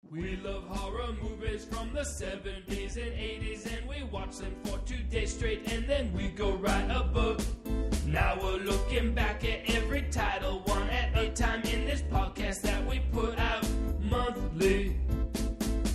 We love horror movies from the 70s and 80s, and we watch them for 2 days straight, and then we go write a book. Now we're looking back at every title, one at a time, in this podcast that we put out monthly.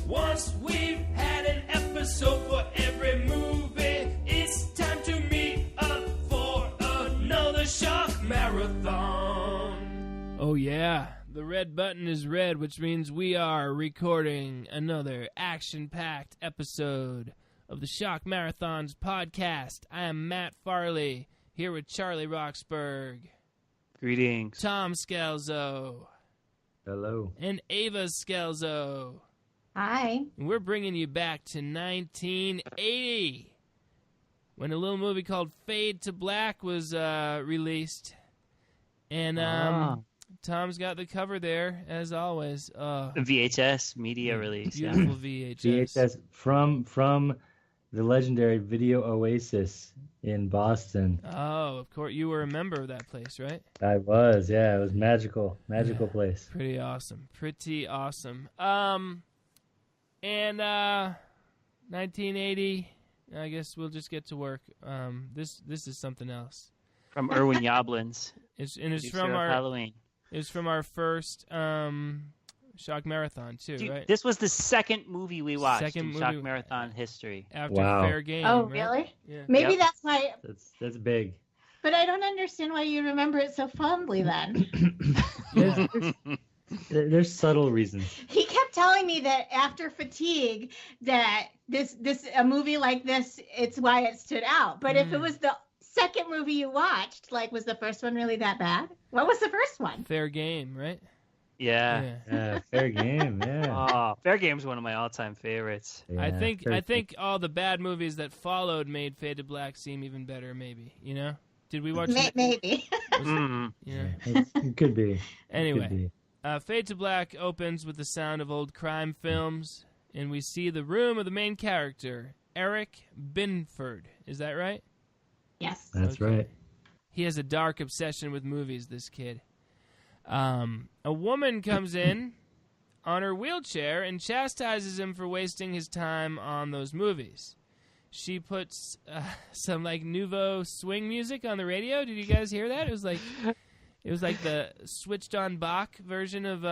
Once we've had an episode for every movie, it's time to meet up for another Shock Marathon. Oh yeah. The red button is red, which means we are recording another action-packed episode of the Shock Marathons podcast. I am Matt Farley, here with Charlie Roxburgh. Greetings. Tom Scalzo. Hello. And Ava Scalzo. Hi. And we're bringing you back to 1980, when a little movie called Fade to Black was released. And, Tom's got the cover there, as always. VHS media release. Beautiful VHS. VHS from the legendary Video Oasis in Boston. Oh, of course. You were a member of that place, right? I was, yeah. It was magical place. Pretty awesome. 1980, I guess we'll just get to work. This is something else. From Irwin Yablans. It's from our Halloween. It's from our first Shock Marathon, too, Dude, right? This was the second movie we watched in Shock movie Marathon history. After Wow. Fair Game. Oh, right? really? Yeah. Maybe Yep. that's why. That's big. But I don't understand why you remember it so fondly then. There's subtle reasons. He kept telling me that after Fatigue, that a movie like this, it's why it stood out. But if it was the second movie you watched, like, was the first one really that bad? What was the first one? Fair Game, right? Yeah. Fair Game, yeah. Oh, Fair Game's one of my all-time favorites. Yeah, I think fair- all the bad movies that followed made Fade to Black seem even better, maybe. You know? Did we watch it? Maybe. Mm. Yeah. It could be. Anyway. Could be. Fade to Black opens with the sound of old crime films, and we see the room of the main character, Eric Benford. Is that right? Yes. That's Okay. right. He has a dark obsession with movies, this kid. A woman comes in on her wheelchair and chastises him for wasting his time on those movies. She puts some like nouveau swing music on the radio. Did you guys hear that? It was like the switched on Bach version of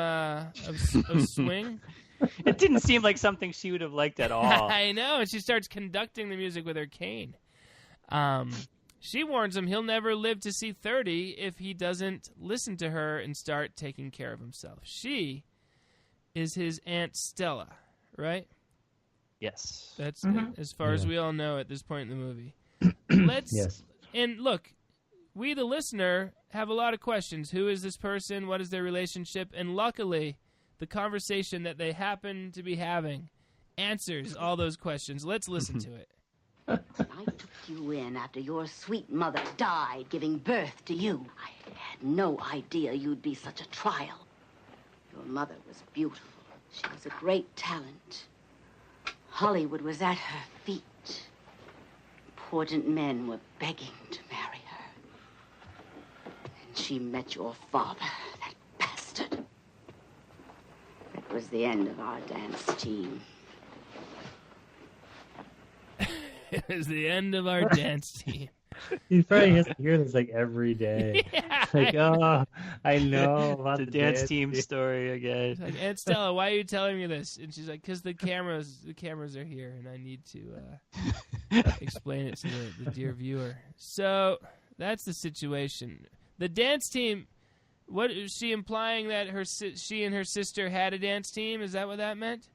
swing. It didn't seem like something she would have liked at all. I know, and she starts conducting the music with her cane. She warns him he'll never live to see 30 if he doesn't listen to her and start taking care of himself. She is his Aunt Stella, right? Yes. That's as far as we all know at this point in the movie. Yes. And look, we, the listener, have a lot of questions. Who is this person? What is their relationship? And luckily, the conversation that they happen to be having answers all those questions. Let's listen to it. I took you in after your sweet mother died, giving birth to you. I had no idea you'd be such a trial. Your mother was beautiful. She was a great talent. Hollywood was at her feet. Important men were begging to marry her. And she met your father, that bastard. That was the end of our dance team. It was the end of our dance team. He probably has to hear this like every day. Yeah. Like, oh, I know about The dance team story again. Like, Aunt Stella, why are you telling me this? And she's like, because the cameras are here, and I need to explain it to the dear viewer. So that's the situation. The dance team. What is she implying that she and her sister had a dance team? Is that what that meant?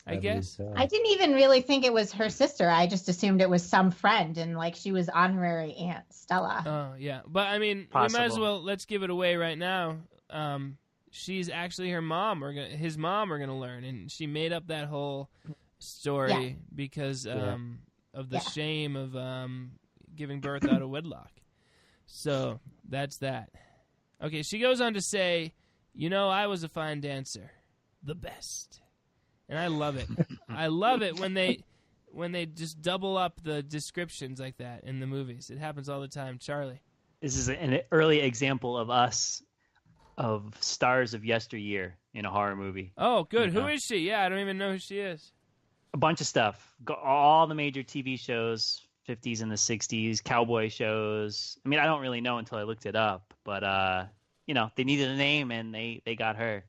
I guess. So. I didn't even really think it was her sister. I just assumed it was some friend, and like she was honorary Aunt Stella. Oh, yeah. But, I mean, Possible. we might as well, let's give it away right now. She's actually her mom, his mom, we're going to learn. And she made up that whole story because of the shame of giving birth out of wedlock. So, that's that. Okay, she goes on to say, I was a fine dancer. The best. And I love it. I love it when they just double up the descriptions like that in the movies. It happens all the time. Charlie. This is an early example of stars of yesteryear in a horror movie. Oh, good. You Who know? is she? Yeah, I don't even know who she is. A bunch of stuff. All the major TV shows, 50s and the 60s, cowboy shows. I mean, I don't really know until I looked it up, but they needed a name and they got her.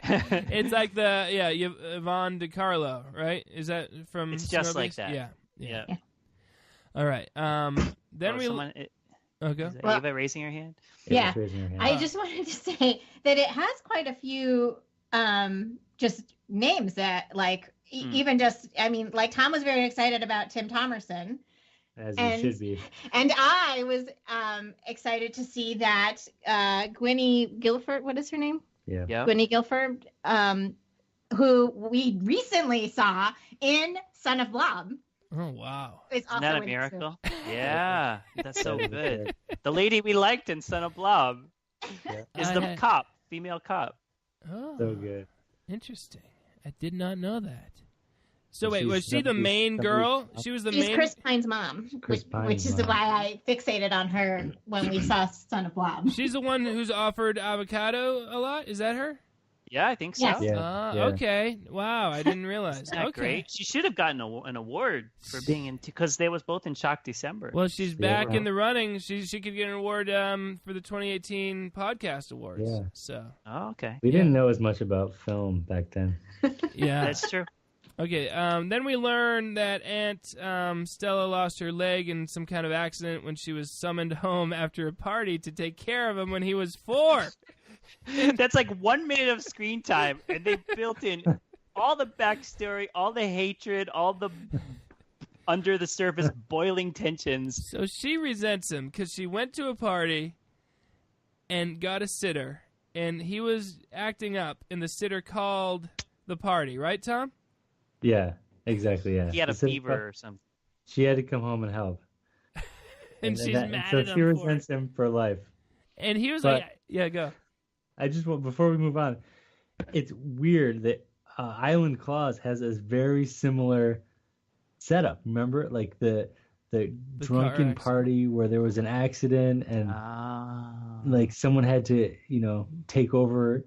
It's like Yvonne DiCarlo, right? Is that from? It's just Snowbeast? like that. Yeah. Yeah. All right. Then okay. Is Ava raising her hand? Yeah. Raising her hand. I just wanted to say that it has quite a few just names that even just, I mean, like Tom was very excited about Tim Thomerson. As you should be. And I was excited to see that Gwynne Gilford, what is her name? Yeah. Yep. Gwynne Gilford, who we recently saw in Son of Blob. Oh wow! Is Isn't that a miracle? Yeah, that's so good. The lady we liked in Son of Blob is the cop, female cop. Oh, So good. Interesting. I did not know that. So wait, She's was she the main girl? She was the She's main. Chris Pine's mom, which is why I fixated on her when we saw Son of Blob. She's the one who's offered avocado a lot. Is that her? Yeah, I think so. Yes. Yeah. Okay. Wow, I didn't realize. Isn't that Okay. great? She should have gotten an award for being in, because they was both in Shock December. Well, she's back Yeah. in the running. She could get an award for the 2018 podcast awards. Yeah. So Oh, okay. We didn't know as much about film back then. yeah. That's true. Okay. Then we learn that Aunt Stella lost her leg in some kind of accident when she was summoned home after a party to take care of him when he was 4. That's like 1 minute of screen time, and they built in all the backstory, all the hatred, all the under the surface boiling tensions. So she resents him because she went to a party and got a sitter, and he was acting up, and the sitter called the party. Right, Tom? Yeah, exactly. Yeah. He had a Specific- fever or something. She had to come home and help. And she's mad so at she him for it. resents him for life. And he was But- like, yeah, go. I just want, before we move on, it's weird that Island Claws has a very similar setup. Remember, like the drunken accident. party where there was an accident and Ah. like someone had to, take over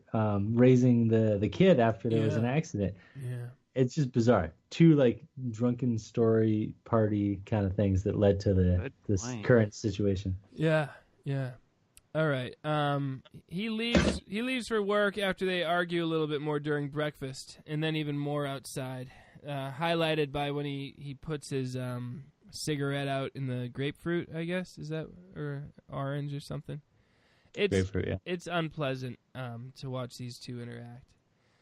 raising the kid after there was Yeah. an accident. Yeah. It's just bizarre. Two like drunken story party kind of things that led to this point. current situation. Yeah. Yeah. All right. He leaves for work after they argue a little bit more during breakfast, and then even more outside. Highlighted by when he puts his cigarette out in the grapefruit, I guess, is that, or orange or something. Grapefruit, yeah. It's unpleasant to watch these two interact.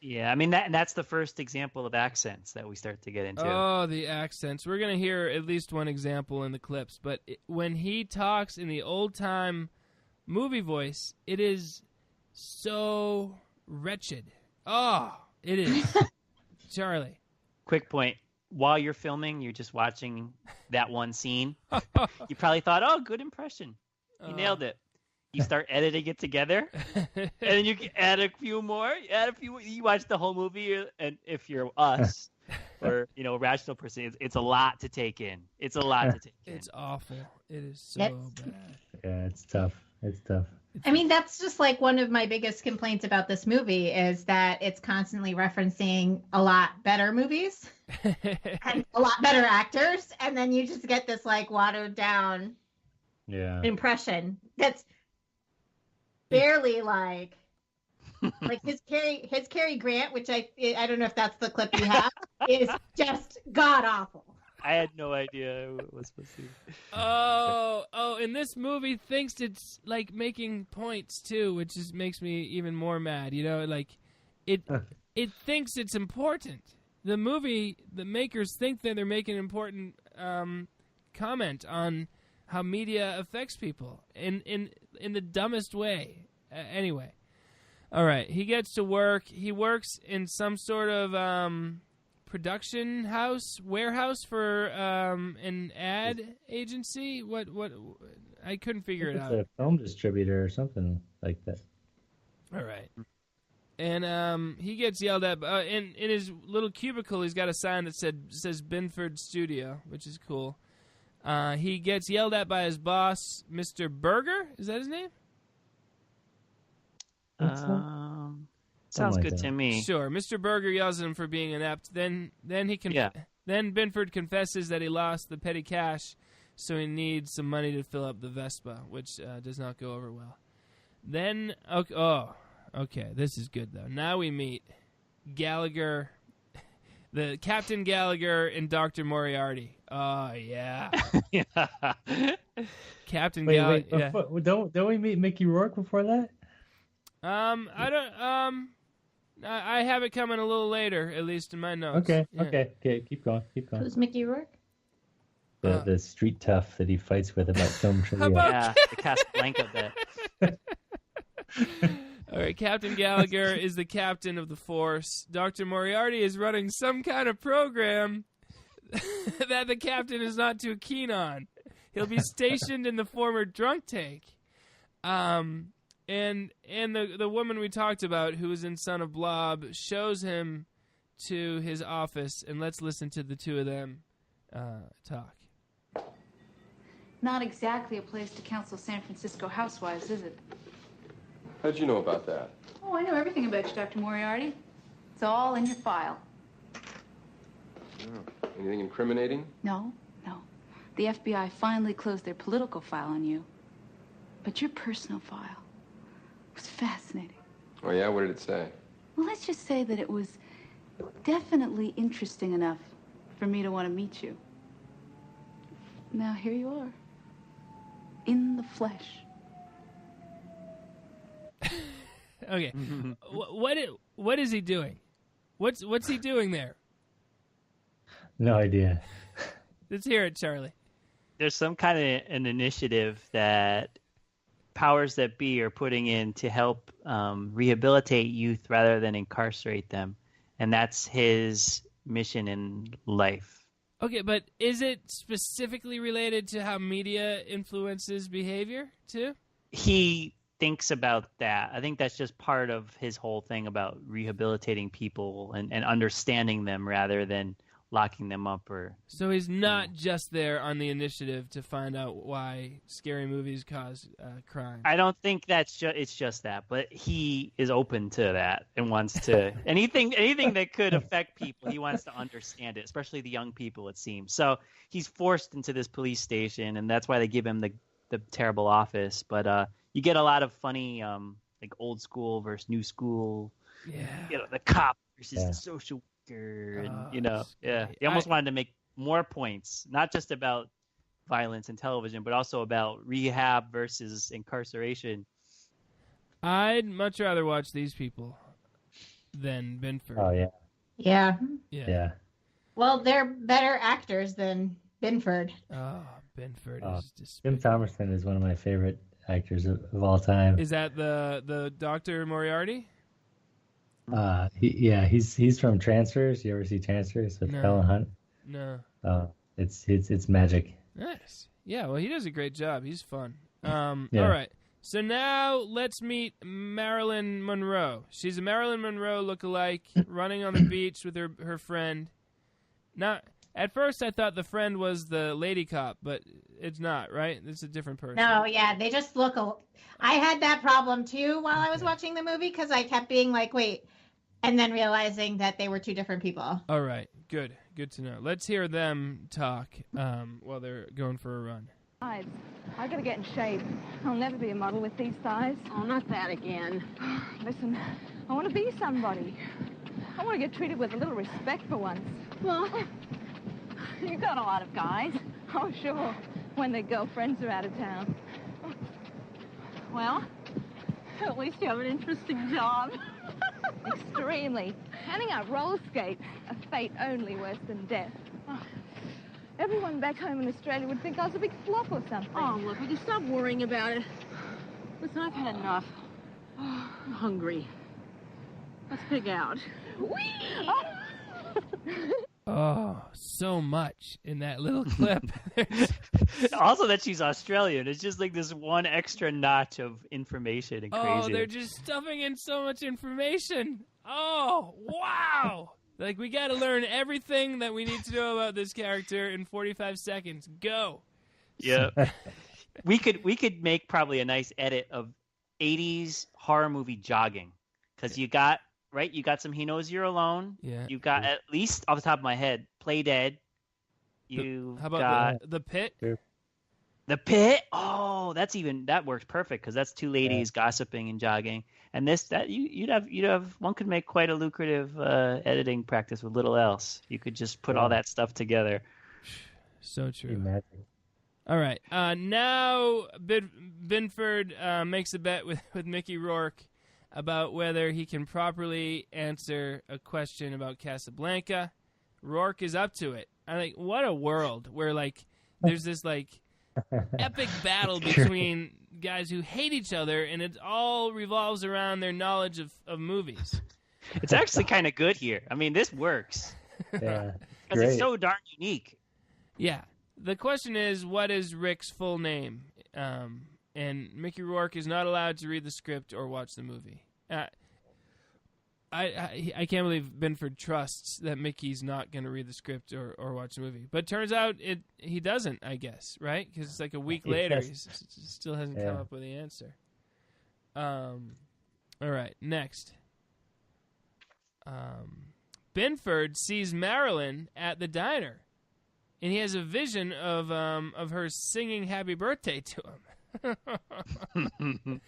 Yeah, I mean that's the first example of accents that we start to get into. Oh, the accents. We're gonna hear at least one example in the clips, but when he talks in the old time movie voice, it is so wretched. Oh, it is. Charlie. Quick point. While you're filming, you're just watching that one scene. You probably thought, oh, good impression. You nailed it. You start editing it together, and then you can add a few more. You watch the whole movie, and if you're us, or a rational person, it's a lot to take in. It's a lot to take in. It's awful. It is so bad. Yeah, it's tough. It's tough. I mean, that's just like one of my biggest complaints about this movie is that it's constantly referencing a lot better movies and a lot better actors. And then you just get this like watered down impression that's barely like his Cary Grant, which I don't know if that's the clip you have, is just god awful. I had no idea who it was supposed to be. Oh, and this movie thinks it's like making points too, which just makes me even more mad. Like it thinks it's important. The makers think that they're making an important comment on how media affects people in the dumbest way. Anyway, all right. He gets to work. He works in some sort of production warehouse for an ad agency. What I couldn't figure it out. It's a film distributor or something like that. All right. And he gets yelled at in his little cubicle. He's got a sign that says Benford Studio, which is cool. He gets yelled at by his boss, Mr. Berger. Is that his name? Sounds like good that. to me. Sure. Mr. Berger yells at him for being inept. Then Benford confesses that he lost the petty cash, so he needs some money to fill up the Vespa, which does not go over well. Then, okay, this is good though. Now we meet Gallagher, the Captain Gallagher and Dr. Moriarty. Oh yeah, Captain Gallagher. Wait, don't we meet Mickey Rourke before that? I have it coming a little later, at least in my notes. Okay, Yeah. okay, keep going. Who's Mickey Rourke? The street tough that he fights with about film trivia. Yeah, the Casablanca bit. All right, Captain Gallagher is the captain of the force. Dr. Moriarty is running some kind of program that the captain is not too keen on. He'll be stationed in the former drunk tank. And the woman we talked about, who was in Son of Blob, shows him to his office, and let's listen to the two of them talk. Not exactly a place to counsel San Francisco housewives, is it? How'd you know about that? Oh, I know everything about you, Dr. Moriarty. It's all in your file. Oh, anything incriminating? No. The FBI finally closed their political file on you. But your personal file was fascinating. Oh, yeah? What did it say? Well, let's just say that it was definitely interesting enough for me to want to meet you. Now, here you are. In the flesh. Okay, what is he doing? What's he doing there? No idea. Let's hear it, Charlie. There's some kind of an initiative that powers that be are putting in to help rehabilitate youth rather than incarcerate them, and that's his mission in life. Okay, but is it specifically related to how media influences behavior, too? He thinks about that. I think that's just part of his whole thing about rehabilitating people and understanding them rather than locking them up. So he's not just there on the initiative to find out why scary movies cause crime. I don't think it's just that, but he is open to that and wants to anything that could affect people. He wants to understand it, especially the young people, it seems. So he's forced into this police station, and that's why they give him the terrible office. But you get a lot of funny like old school versus new school. Yeah. You know, the cop versus the social worker, and he almost wanted to make more points, not just about violence in television, but also about rehab versus incarceration. I'd much rather watch these people than Benford. Oh Yeah. yeah. Well, they're better actors than Benford. Oh, Benford is just. Jim Thomerson is one of my favorite actors of all time. Is that the Dr. Moriarty? He's from Transfers. You ever see Transfers with Helen Hunt? No. It's magic. Nice. Yeah, well, he does a great job. He's fun. Yeah. All right. So now let's meet Marilyn Monroe. She's a Marilyn Monroe lookalike running on the beach with her friend. Now, at first I thought the friend was the lady cop, but it's not, right? It's a different person. No, yeah, they just look. I had that problem too while I was watching the movie because I kept being like, wait, and then realizing that they were two different people. All right. Good to know. Let's hear them talk while they're going for a run. I gotta get in shape. I'll never be a model with these thighs. Oh, not that again. Listen, I want to be somebody. I want to get treated with a little respect for once. Well, you got a lot of guys. Oh, sure, when their girlfriends are out of town. Well, at least you have an interesting job. Extremely. Handing out roller skates, a fate only worse than death. Everyone back home in Australia would think I was a big flop or something. Oh, look, will you stop worrying about it? Listen, I've had enough. Oh, I'm hungry. Let's pig out. Whee! Oh, so much in that little clip. Also that she's Australian. It's just like this one extra notch of information and crazy. Oh, they're just stuffing in so much information. Oh, wow. Like, we got to learn everything that we need to know about this character in 45 seconds. Go. Yeah. we could make probably a nice edit of 80s horror movie jogging, because you got right? You got some He Knows You're Alone. Yeah. You got, at least off the top of my head, Play Dead. How about got the Pit? Sure. The Pit. Oh, that works perfect because that's two ladies gossiping and jogging. And you'd have one could make quite a lucrative editing practice with little else. You could just put all that stuff together. So true. Imagine. All right. Now Benford makes a bet with Mickey Rourke about whether he can properly answer a question about Casablanca. Rourke is up to it. I think what a world where like there's this like epic battle between guys who hate each other, and it all revolves around their knowledge of movies. It's actually kind of good here. I mean, this works. Yeah. Because it's so darn unique. Yeah. The question is, what is Rick's full name? And Mickey Rourke is not allowed to read the script or watch the movie. I can't believe Benford trusts that Mickey's not going to read the script or watch the movie. But turns out he doesn't, I guess, right? Because it's like a week later, he still hasn't come up with the answer. All right, next. Benford sees Marilyn at the diner, and he has a vision of her singing "Happy Birthday" to him.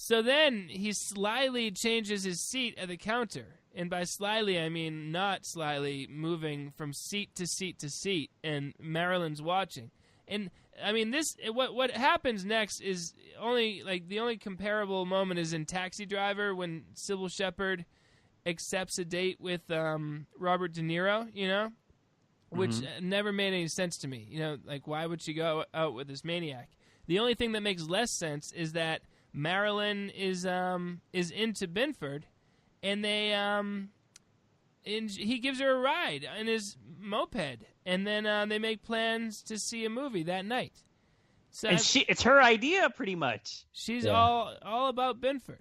So then he slyly changes his seat at the counter, and by slyly I mean not slyly, moving from seat to seat to seat, and Marilyn's watching. And I mean, what happens next is the only comparable moment is in Taxi Driver when Sybil Shepherd accepts a date with Robert De Niro, which never made any sense to me. Like why would she go out with this maniac? The only thing that makes less sense is that Marilyn is into Benford, and he gives her a ride in his moped, and then they make plans to see a movie that night. So and it's her idea, pretty much. She's all about Benford.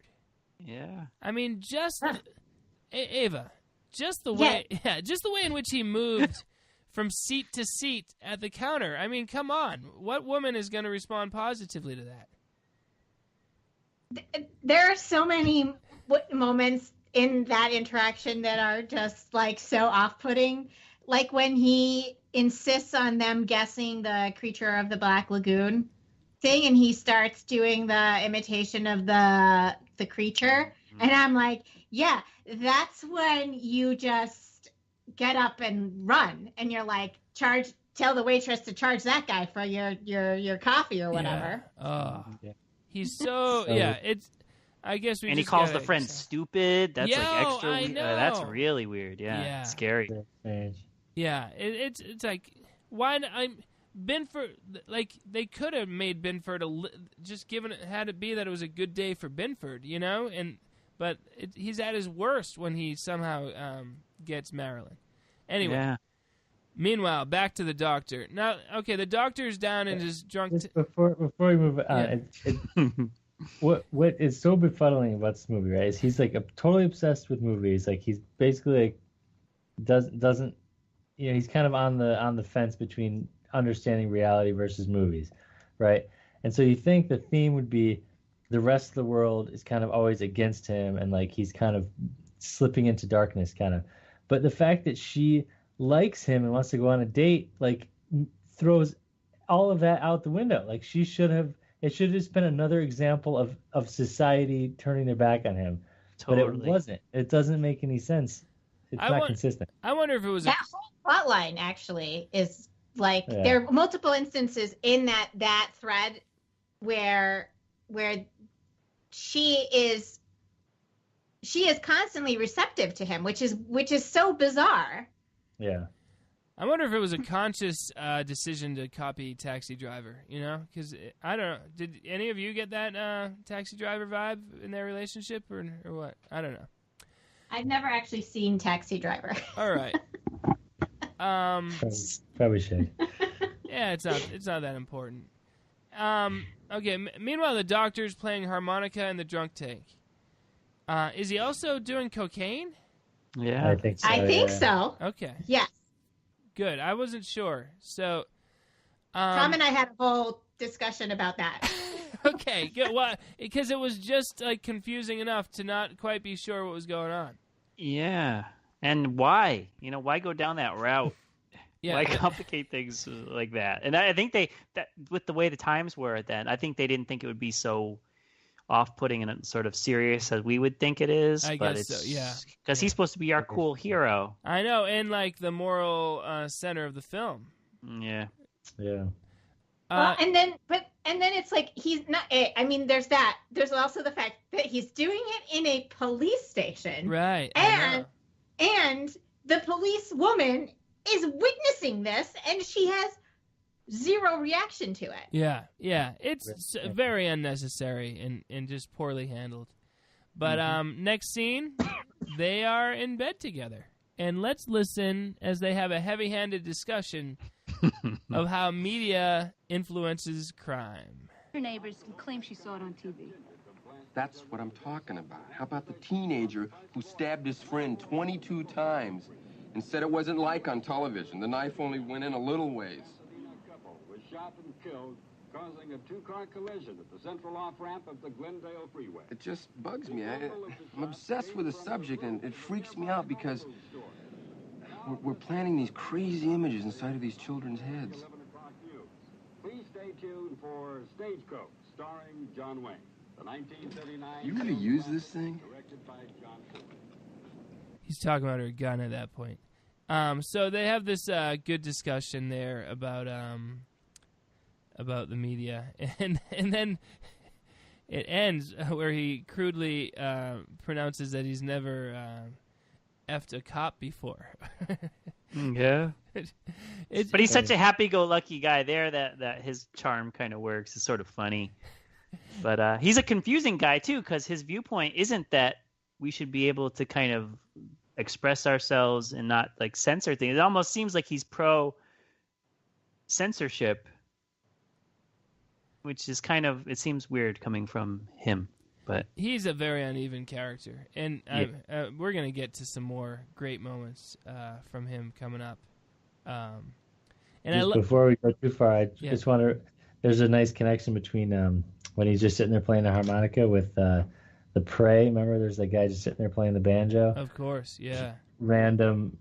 Yeah. I mean, just Ava, just the way in which he moved from seat to seat at the counter. I mean, come on, what woman is going to respond positively to that? There are so many moments in that interaction that are just like so off-putting. Like when he insists on them guessing the creature of the Black Lagoon thing, and he starts doing the imitation of the creature, and I'm like, yeah, that's when you just get up and run, and you're like, tell the waitress to charge that guy for your coffee or whatever. Yeah. He's so it's. I guess we. And he calls the friend stupid. That's like extra. I know. That's really weird. Yeah. Scary. Yeah, it's like why I'm Benford. Like they could have made Benford just given it had it be that it was a good day for Benford, but he's at his worst when he somehow gets Marilyn. Anyway. Yeah. Meanwhile, back to the doctor. Now, okay, the doctor's down in his drunk... Before we move on, what is so befuddling about this movie, right, is he's like totally obsessed with movies. Like he's basically like doesn't he's kind of on the fence between understanding reality versus movies, right? And so you think the theme would be the rest of the world is kind of always against him, and like he's kind of slipping into darkness, kind of. But the fact that she likes him and wants to go on a date, like throws all of that out the window. Like it should have just been another example of society turning their back on him. Totally. But it wasn't. It doesn't make any sense. It's not consistent. I wonder if it was that whole plot line actually is like there are multiple instances in that thread where she is constantly receptive to him, which is so bizarre. Yeah. I wonder if it was a conscious decision to copy Taxi Driver, because I don't know. Did any of you get that Taxi Driver vibe in their relationship or what? I don't know. I've never actually seen Taxi Driver. All right. Probably should. Yeah, it's not that important. Okay. Meanwhile, the doctor's playing harmonica in the drunk tank. Is he also doing cocaine? Yeah, I think so. Okay. Yes. Good. I wasn't sure. So, Tom and I had a whole discussion about that. Okay. Good. Well, because it was just like confusing enough to not quite be sure what was going on. Yeah. And why? Why go down that route? Yeah, why complicate things like that? And I think that with the way the times were then, I think they didn't think it would be so off-putting and sort of serious as we would think it is. I but guess it's, so, yeah. Because he's supposed to be our cool hero. I know, and like the moral center of the film. Yeah. Yeah. And then it's like he's not. I mean, there's that. There's also the fact that he's doing it in a police station, right? And the police woman is witnessing this, and she has zero reaction to it. Yeah. It's very unnecessary and just poorly handled. But next scene, they are in bed together, and let's listen as they have a heavy-handed discussion of how media influences crime. Her neighbors can claim she saw it on TV. That's what I'm talking about. How about the teenager who stabbed his friend 22 times and said it wasn't like on television? The knife only went in a little ways. A couple was shot and killed, causing a two-car collision at the central off-ramp of the Glendale Freeway. It just bugs me. I'm obsessed with the subject, and it freaks me out because we're planting these crazy images inside of these children's heads. Please stay tuned for Stagecoach, starring John Wayne. The 1939. You really use this thing? Directed by John Ford. He's talking about her gun at that point. So they have this good discussion there about the media, and then it ends where he crudely pronounces that he's never effed a cop before. Yeah. But he's such a happy-go-lucky guy there that his charm kind of works. It's sort of funny. But he's a confusing guy, too, because his viewpoint isn't that we should be able to kind of express ourselves and not, like, censor things. It almost seems like he's pro-censorship, which is kind of, it seems weird coming from him. But he's a very uneven character, and we're going to get to some more great moments from him coming up. Before we go too far, I just want to. There's a nice connection between when he's just sitting there playing the harmonica with the Prey. Remember, there's that guy just sitting there playing the banjo. Of course, yeah. Random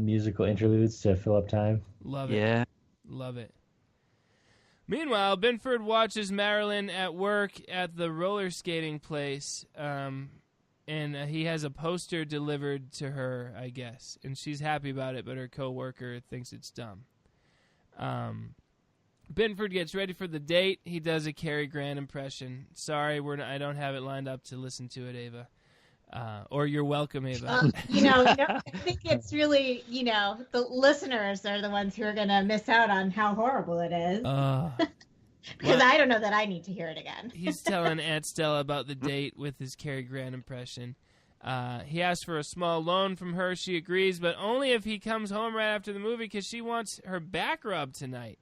musical interludes to fill up time. Love it. Yeah, love it. Meanwhile, Benford watches Marilyn at work at the roller skating place, and he has a poster delivered to her, I guess, and she's happy about it, but her coworker thinks it's dumb. Benford gets ready for the date. He does a Cary Grant impression. Sorry, I don't have it lined up to listen to it, Ava. Or you're welcome, Ava. I think it's really, the listeners are the ones who are going to miss out on how horrible it is. Because I don't know that I need to hear it again. He's telling Aunt Stella about the date with his Cary Grant impression. He asks for a small loan from her. She agrees, but only if he comes home right after the movie because she wants her back rubbed tonight.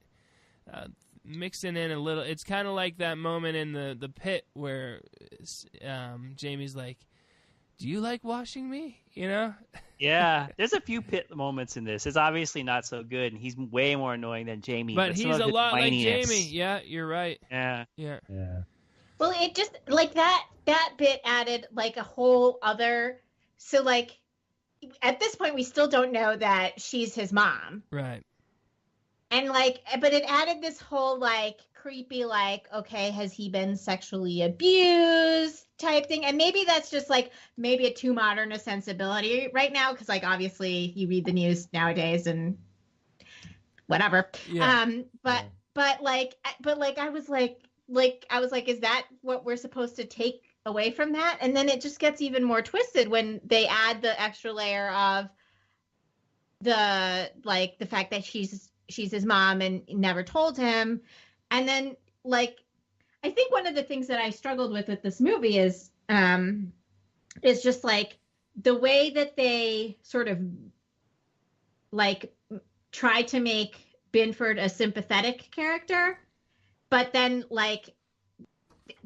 Mixing in a little, it's kind of like that moment in the pit where Jamie's like, do you like washing me? Yeah, there's a few pit moments in this. It's obviously not so good, and he's way more annoying than Jamie. But he's a lot like Jamie. Yeah, you're right. Yeah. Well, it just, like, that bit added, like, a whole other, so, like, at this point, we still don't know that she's his mom. Right. And, like, but it added this whole, like, creepy, like, okay, has he been sexually abused type thing? And maybe that's just, like, maybe a too modern a sensibility right now, because, like, obviously you read the news nowadays and whatever. Yeah. But I was like, is that what we're supposed to take away from that? And then it just gets even more twisted when they add the extra layer of the fact that she's his mom and never told him. And then, like, I think one of the things that I struggled with this movie is just, like, the way that they sort of, like, try to make Benford a sympathetic character, but then, like,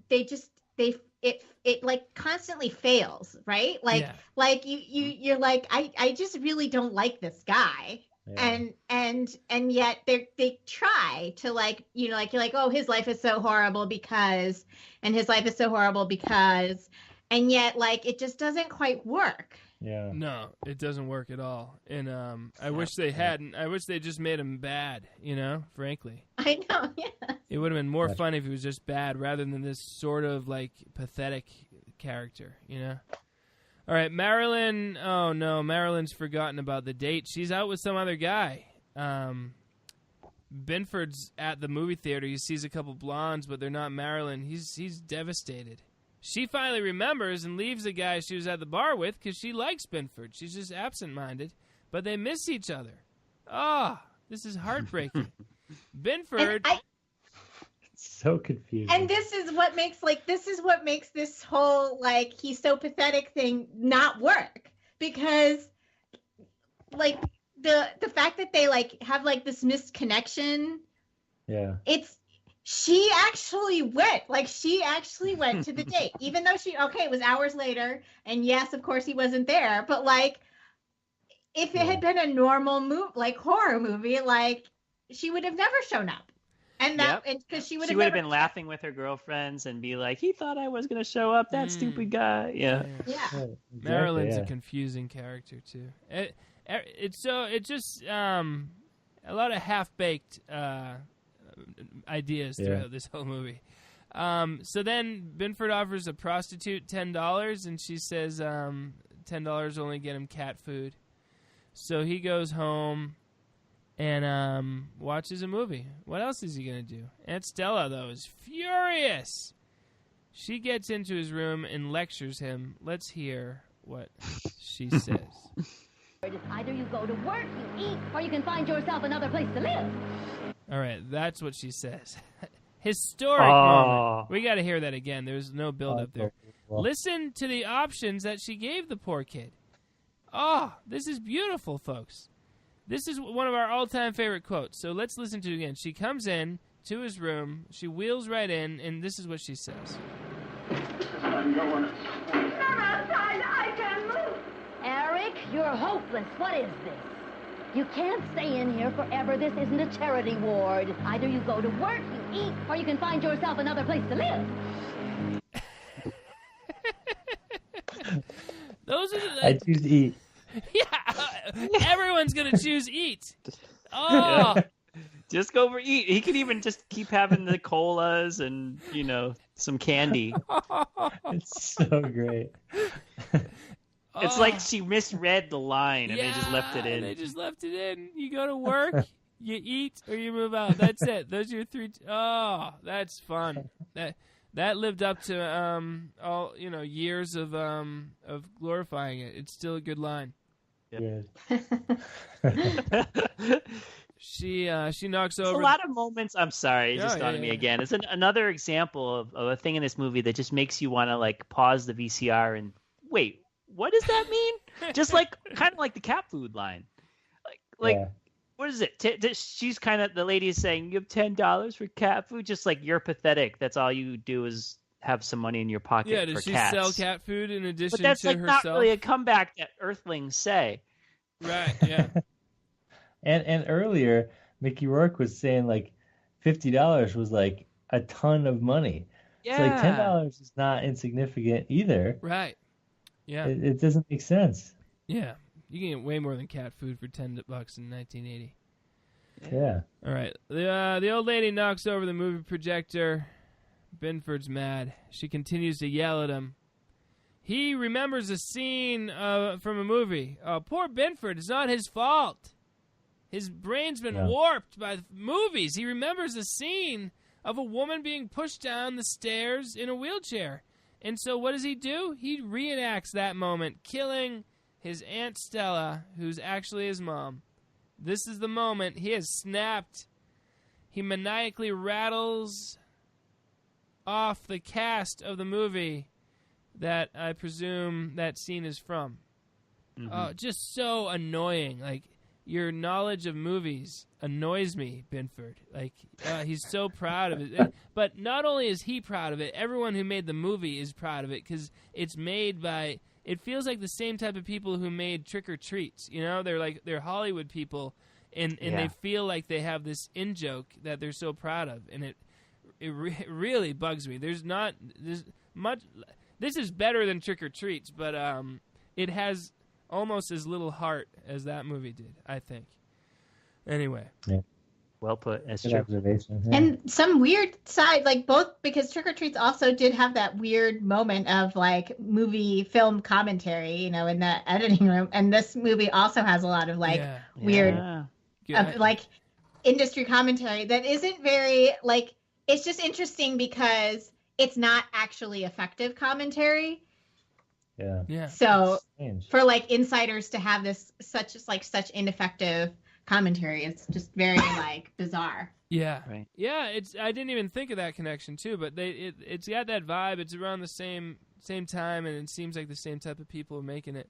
it like constantly fails, right? Like, yeah. Like you're like, I just really don't like this guy. Yeah. And yet they try to, like, like, you're like, oh, his life is so horrible and his life is so horrible because, and yet, like, it just doesn't quite work. Yeah. No, it doesn't work at all. And I wish they hadn't. I wish they just made him bad, frankly. I know, yeah. It would have been more fun if he was just bad rather than this sort of, pathetic character, All right, Marilyn. Oh, no, Marilyn's forgotten about the date. She's out with some other guy. Benford's at the movie theater. He sees a couple blondes, but they're not Marilyn. He's devastated. She finally remembers and leaves the guy she was at the bar with because she likes Benford. She's just absent-minded, but they miss each other. This is heartbreaking. Benford... It's so confusing. And this is what makes this whole, he's so pathetic thing not work. Because, the fact that they, have, this misconnection... Yeah. She actually went to the date, even though it was hours later. And yes, of course he wasn't there. But if it had been a normal horror movie, she would have never shown up. And that, because she would have been laughing with her girlfriends and be like, he thought I was going to show up, that stupid guy. Yeah. Exactly, Marilyn's a confusing character too. It's just a lot of half-baked, ideas throughout this whole movie. So then Benford offers a prostitute $10, and she says $10 only get him cat food. So he goes home and watches a movie. What else is he going to do? Aunt Stella, though, is furious. She gets into his room and lectures him. Let's hear what she says. Either you go to work, you eat, or you can find yourself another place to live. All right, that's what she says. Historic moment. We got to hear that again. There's no build up there. Listen to the options that she gave the poor kid. This is beautiful, folks. This is one of our all-time favorite quotes. So let's listen to it again. She comes in to his room. She wheels right in, and this is what she says. I can't move. Eric, you're hopeless. What is this? You can't stay in here forever. This isn't a charity ward. Either you go to work, you eat, or you can find yourself another place to live. I choose eat. Yeah, everyone's going to choose eat. Just go for eat. He could even just keep having the colas and, some candy. It's so great. It's like she misread the line and they just left it in. They just left it in. You go to work, you eat, or you move out. That's it. Those are your three. That's fun. That lived up to all years of glorifying it. It's still a good line. Yep. She knocks over. There's a lot of moments. I'm sorry, it just dawned on me again. It's another example of a thing in this movie that just makes you want to pause the VCR and wait. What does that mean? Just kind of like the cat food line. What is it? She's kind of, the lady is saying, you have $10 for cat food? Just you're pathetic. That's all you do is have some money in your pocket for cats. Yeah, does she sell cat food in addition to herself? But that's not really a comeback that Earthlings say. Right, yeah. and earlier, Mickey Rourke was saying $50 was a ton of money. Yeah. So $10 is not insignificant either. Right. Yeah, it doesn't make sense. Yeah, you can get way more than cat food for $10 in 1980. Yeah. All right, the old lady knocks over the movie projector. Benford's mad. She continues to yell at him. He remembers a scene from a movie. Poor Benford. It's not his fault. His brain's been warped by movies. He remembers a scene of a woman being pushed down the stairs in a wheelchair. And so what does he do? He reenacts that moment, killing his Aunt Stella, who's actually his mom. This is the moment. He has snapped. He maniacally rattles off the cast of the movie that I presume that scene is from. Mm-hmm. Just so annoying. Your knowledge of movies annoys me, Benford. He's so proud of it. But not only is he proud of it, everyone who made the movie is proud of it because it's made by... It feels like the same type of people who made Trick or Treats. They're Hollywood people, and they feel like they have this in-joke that they're so proud of, and it really bugs me. There's much... This is better than Trick or Treats, but it has almost as little heart as that movie did, I think. Anyway. Yeah. Well put. That's Good true. observation. Yeah. And some weird side, like both, because Trick or Treats also did have that weird moment of like movie film commentary, you know, in the editing room. And this movie also has a lot of like weird, like industry commentary that isn't very like, it's just interesting because it's not actually effective commentary. Yeah. Yeah. So for like insiders to have this such ineffective commentary, it's just very like bizarre. Yeah. Right. Yeah, I didn't even think of that connection too, but it's got that vibe. It's around the same time, and it seems like the same type of people are making it.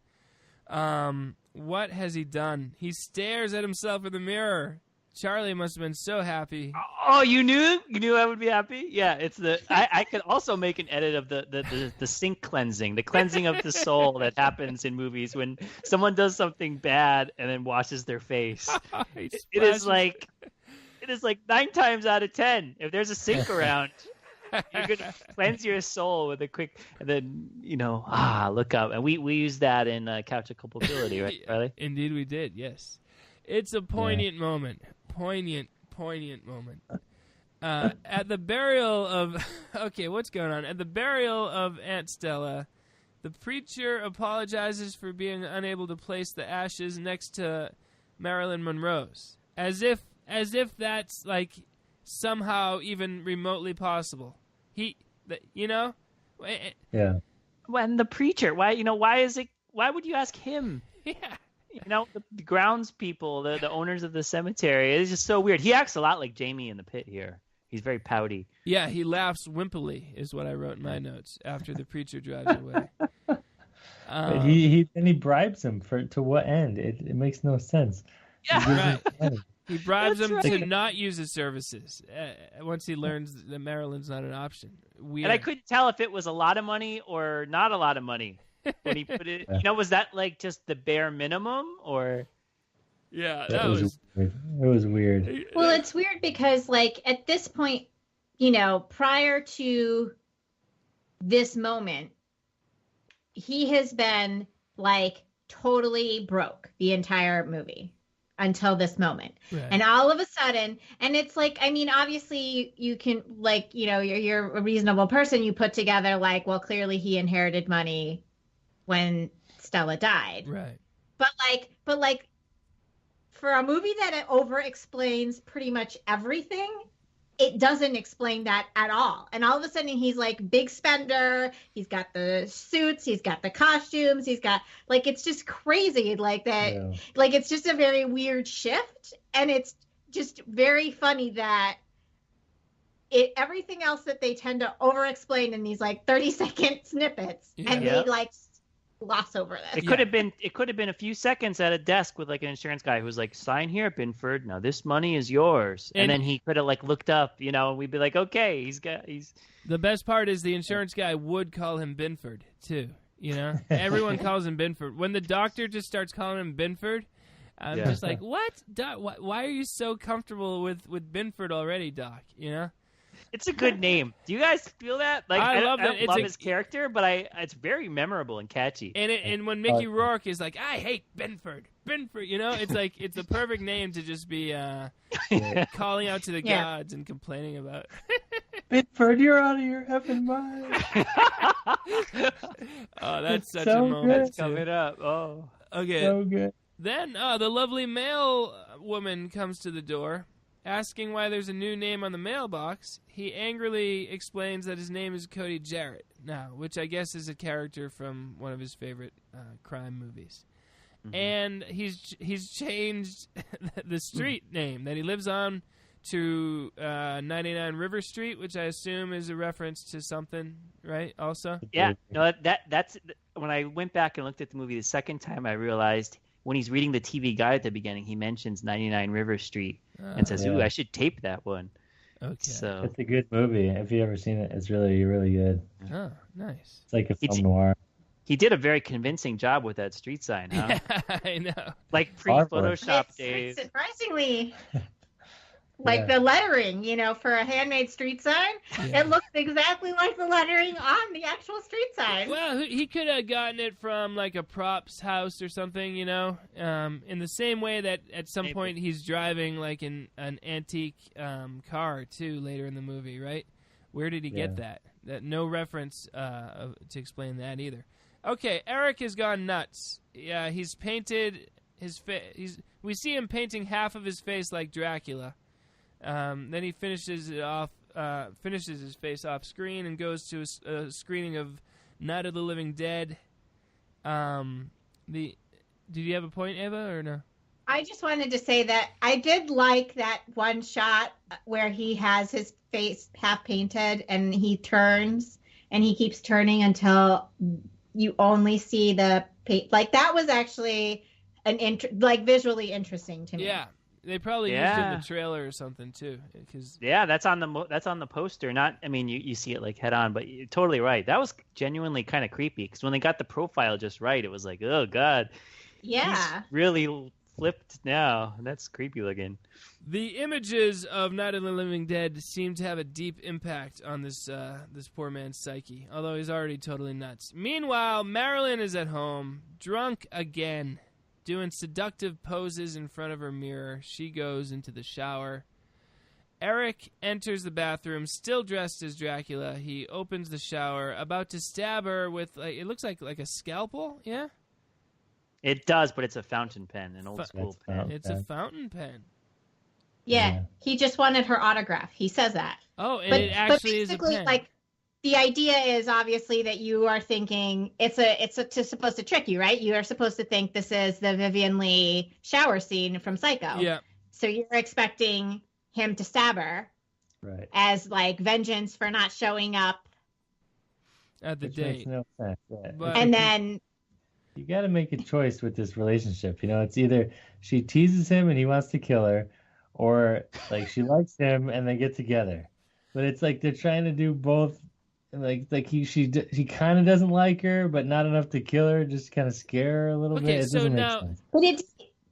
What has he done? He stares at himself in the mirror. Charlie must have been so happy. Oh, you knew? You knew I would be happy? Yeah, it's the I could also make an edit of the sink cleansing, the cleansing of the soul that happens in movies when someone does something bad and then washes their face. It is like 9 times out of 10. If there's a sink around, you're gonna cleanse your soul with a quick, and then look up. And we use that in Couch of Culpability, right, Charlie? Indeed, we did. Yes, it's a poignant moment. Poignant moment. At the burial of... Okay, what's going on? At the burial of Aunt Stella, the preacher apologizes for being unable to place the ashes next to Marilyn Monroe's. As if that's, like, somehow even remotely possible. Yeah. When the preacher... Why would you ask him? Yeah. The grounds people, the owners of the cemetery, it's just so weird. He acts a lot like Jamie in the pit here. He's very pouty. Yeah, he laughs wimpily, is what I wrote in my notes, after the preacher drives away. He bribes him to what end? It makes no sense. Yeah, right. He bribes him to not use his services once he learns that Marilyn's not an option. Weird. And I couldn't tell if it was a lot of money or not a lot of money. When he put it, was that like just the bare minimum, or? Yeah, that was weird. It was weird. Well, it's weird because, like, at this point, prior to this moment, he has been like totally broke the entire movie until this moment. Right. And all of a sudden, and it's like, I mean, obviously you can, like, you're a reasonable person. You put together like, well, clearly he inherited money when Stella died. Right. But like for a movie that over explains pretty much everything, it doesn't explain that at all. And all of a sudden he's like big spender. He's got the suits, he's got the costumes, he's got, like, it's just crazy like that. Yeah. Like, it's just a very weird shift, and it's just very funny that everything else that they tend to over explain in these like 30-second snippets, and they like gloss over this. It could have been a few seconds at a desk with like an insurance guy who's like, sign here, Benford. Now this money is yours. And then he could have like looked up, and we'd be like, okay, he's. The best part is the insurance guy would call him Benford too. Everyone calls him Benford. When the doctor just starts calling him Benford, I'm just like, what? Doc, why are you so comfortable with Benford already, Doc? It's a good name. Do you guys feel that? Like, I love his character, but it's very memorable and catchy. And when Mickey Rourke is like, I hate Benford, it's like, it's the perfect name to just be calling out to the gods and complaining about. Benford, you're out of your effing mind. Oh, that's such a moment. That's coming up. Oh, okay. So good. Then the lovely mail woman comes to the door, asking why there's a new name on the mailbox. He angrily explains that his name is Cody Jarrett now, which I guess is a character from one of his favorite crime movies. Mm-hmm. And he's changed the street name that he lives on to 99 River Street, which I assume is a reference to something, right? Also, yeah. No, that's when I went back and looked at the movie the second time, I realized when he's reading the TV guide at the beginning, he mentions 99 River Street and says, "Ooh, I should tape that one." Okay, so it's a good movie. If you ever seen it, it's really, really good. Oh, nice. It's like a film noir. He did a very convincing job with that street sign, huh? Yeah, I know. Like pre-Photoshop days. Surprisingly. like the lettering, for a handmade street sign. Yeah. It looks exactly like the lettering on the actual street sign. Well, he could have gotten it from like a props house or something, in the same way that at some point he's driving like an antique car too later in the movie, right? Where did he get that? That no reference to explain that either. Okay, Eric has gone nuts. Yeah, he's painted his face. We see him painting half of his face like Dracula. Then he finishes his face off screen and goes to a screening of Night of the Living Dead. Did you have a point, Eva, or no? I just wanted to say that I did like that one shot where he has his face half painted and he turns and he keeps turning until you only see the paint. Like, that was actually visually interesting to me. Yeah. They probably used it in the trailer or something too, that's on the poster. You see it like head on, but you're totally right. That was genuinely kind of creepy because when they got the profile just right, it was like, oh god, yeah, he's really flipped now. That's creepy looking. The images of Night of the Living Dead seem to have a deep impact on this poor man's psyche, although he's already totally nuts. Meanwhile, Marilyn is at home, drunk again, doing seductive poses in front of her mirror. She goes into the shower. Eric enters the bathroom, still dressed as Dracula. He opens the shower, about to stab her with, it looks like a scalpel, yeah? It does, but it's a fountain pen, an old school pen. It's a fountain pen. Yeah, he just wanted her autograph. He says that. Oh, and it actually is a pen. Like, the idea is obviously that you are thinking it's supposed to trick you, right? You are supposed to think this is the Vivian Leigh shower scene from Psycho. Yeah. So you're expecting him to stab her, right? As like vengeance for not showing up at the date. Makes no sense. Right? And then you got to make a choice with this relationship. It's either she teases him and he wants to kill her, or like she likes him and they get together. But it's like they're trying to do both. She kind of doesn't like her, but not enough to kill her, just kind of scare her a little bit. It doesn't make sense.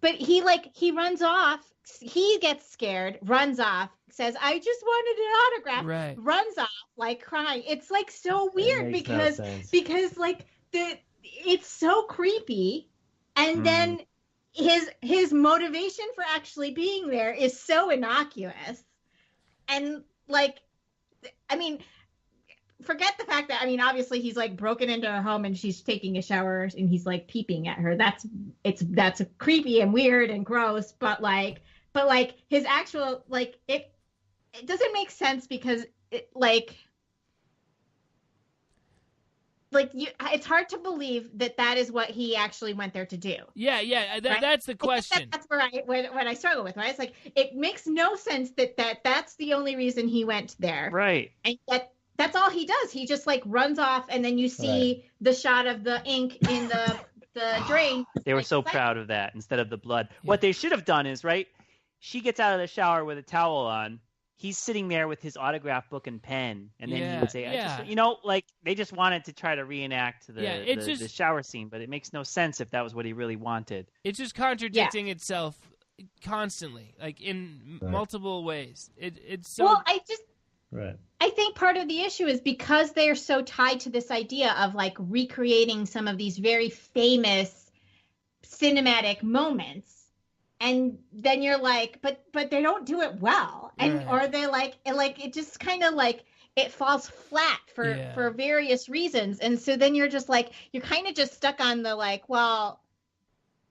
But he runs off. He gets scared, runs off, says, "I just wanted an autograph." Right. Runs off like crying. It's like so weird because like it's so creepy, and then his motivation for actually being there is so innocuous, and like, I mean. Forget the fact that, obviously he's like broken into her home and she's taking a shower and he's like peeping at her. That's creepy and weird and gross, but his actual, it doesn't make sense because it's hard to believe that is what he actually went there to do. Yeah, right? That's the question. That's where I struggle with, right? It's like, it makes no sense that's the only reason he went there. Right. And yet, that's all he does. He just runs off, and then you see the shot of the ink in the drain. They were so proud of that instead of the blood. Yeah. What they should have done is, right, she gets out of the shower with a towel on. He's sitting there with his autograph book and pen, and then he would say, they just wanted to try to reenact the shower scene, but it makes no sense if that was what he really wanted. It's just contradicting itself constantly, in multiple ways. It's so... Well, Right. I think part of the issue is because they are so tied to this idea of recreating some of these very famous cinematic moments, and then you're like, but they don't do it well, and or they it just kind of it falls flat for various reasons, and so then you're just you're kind of just stuck on the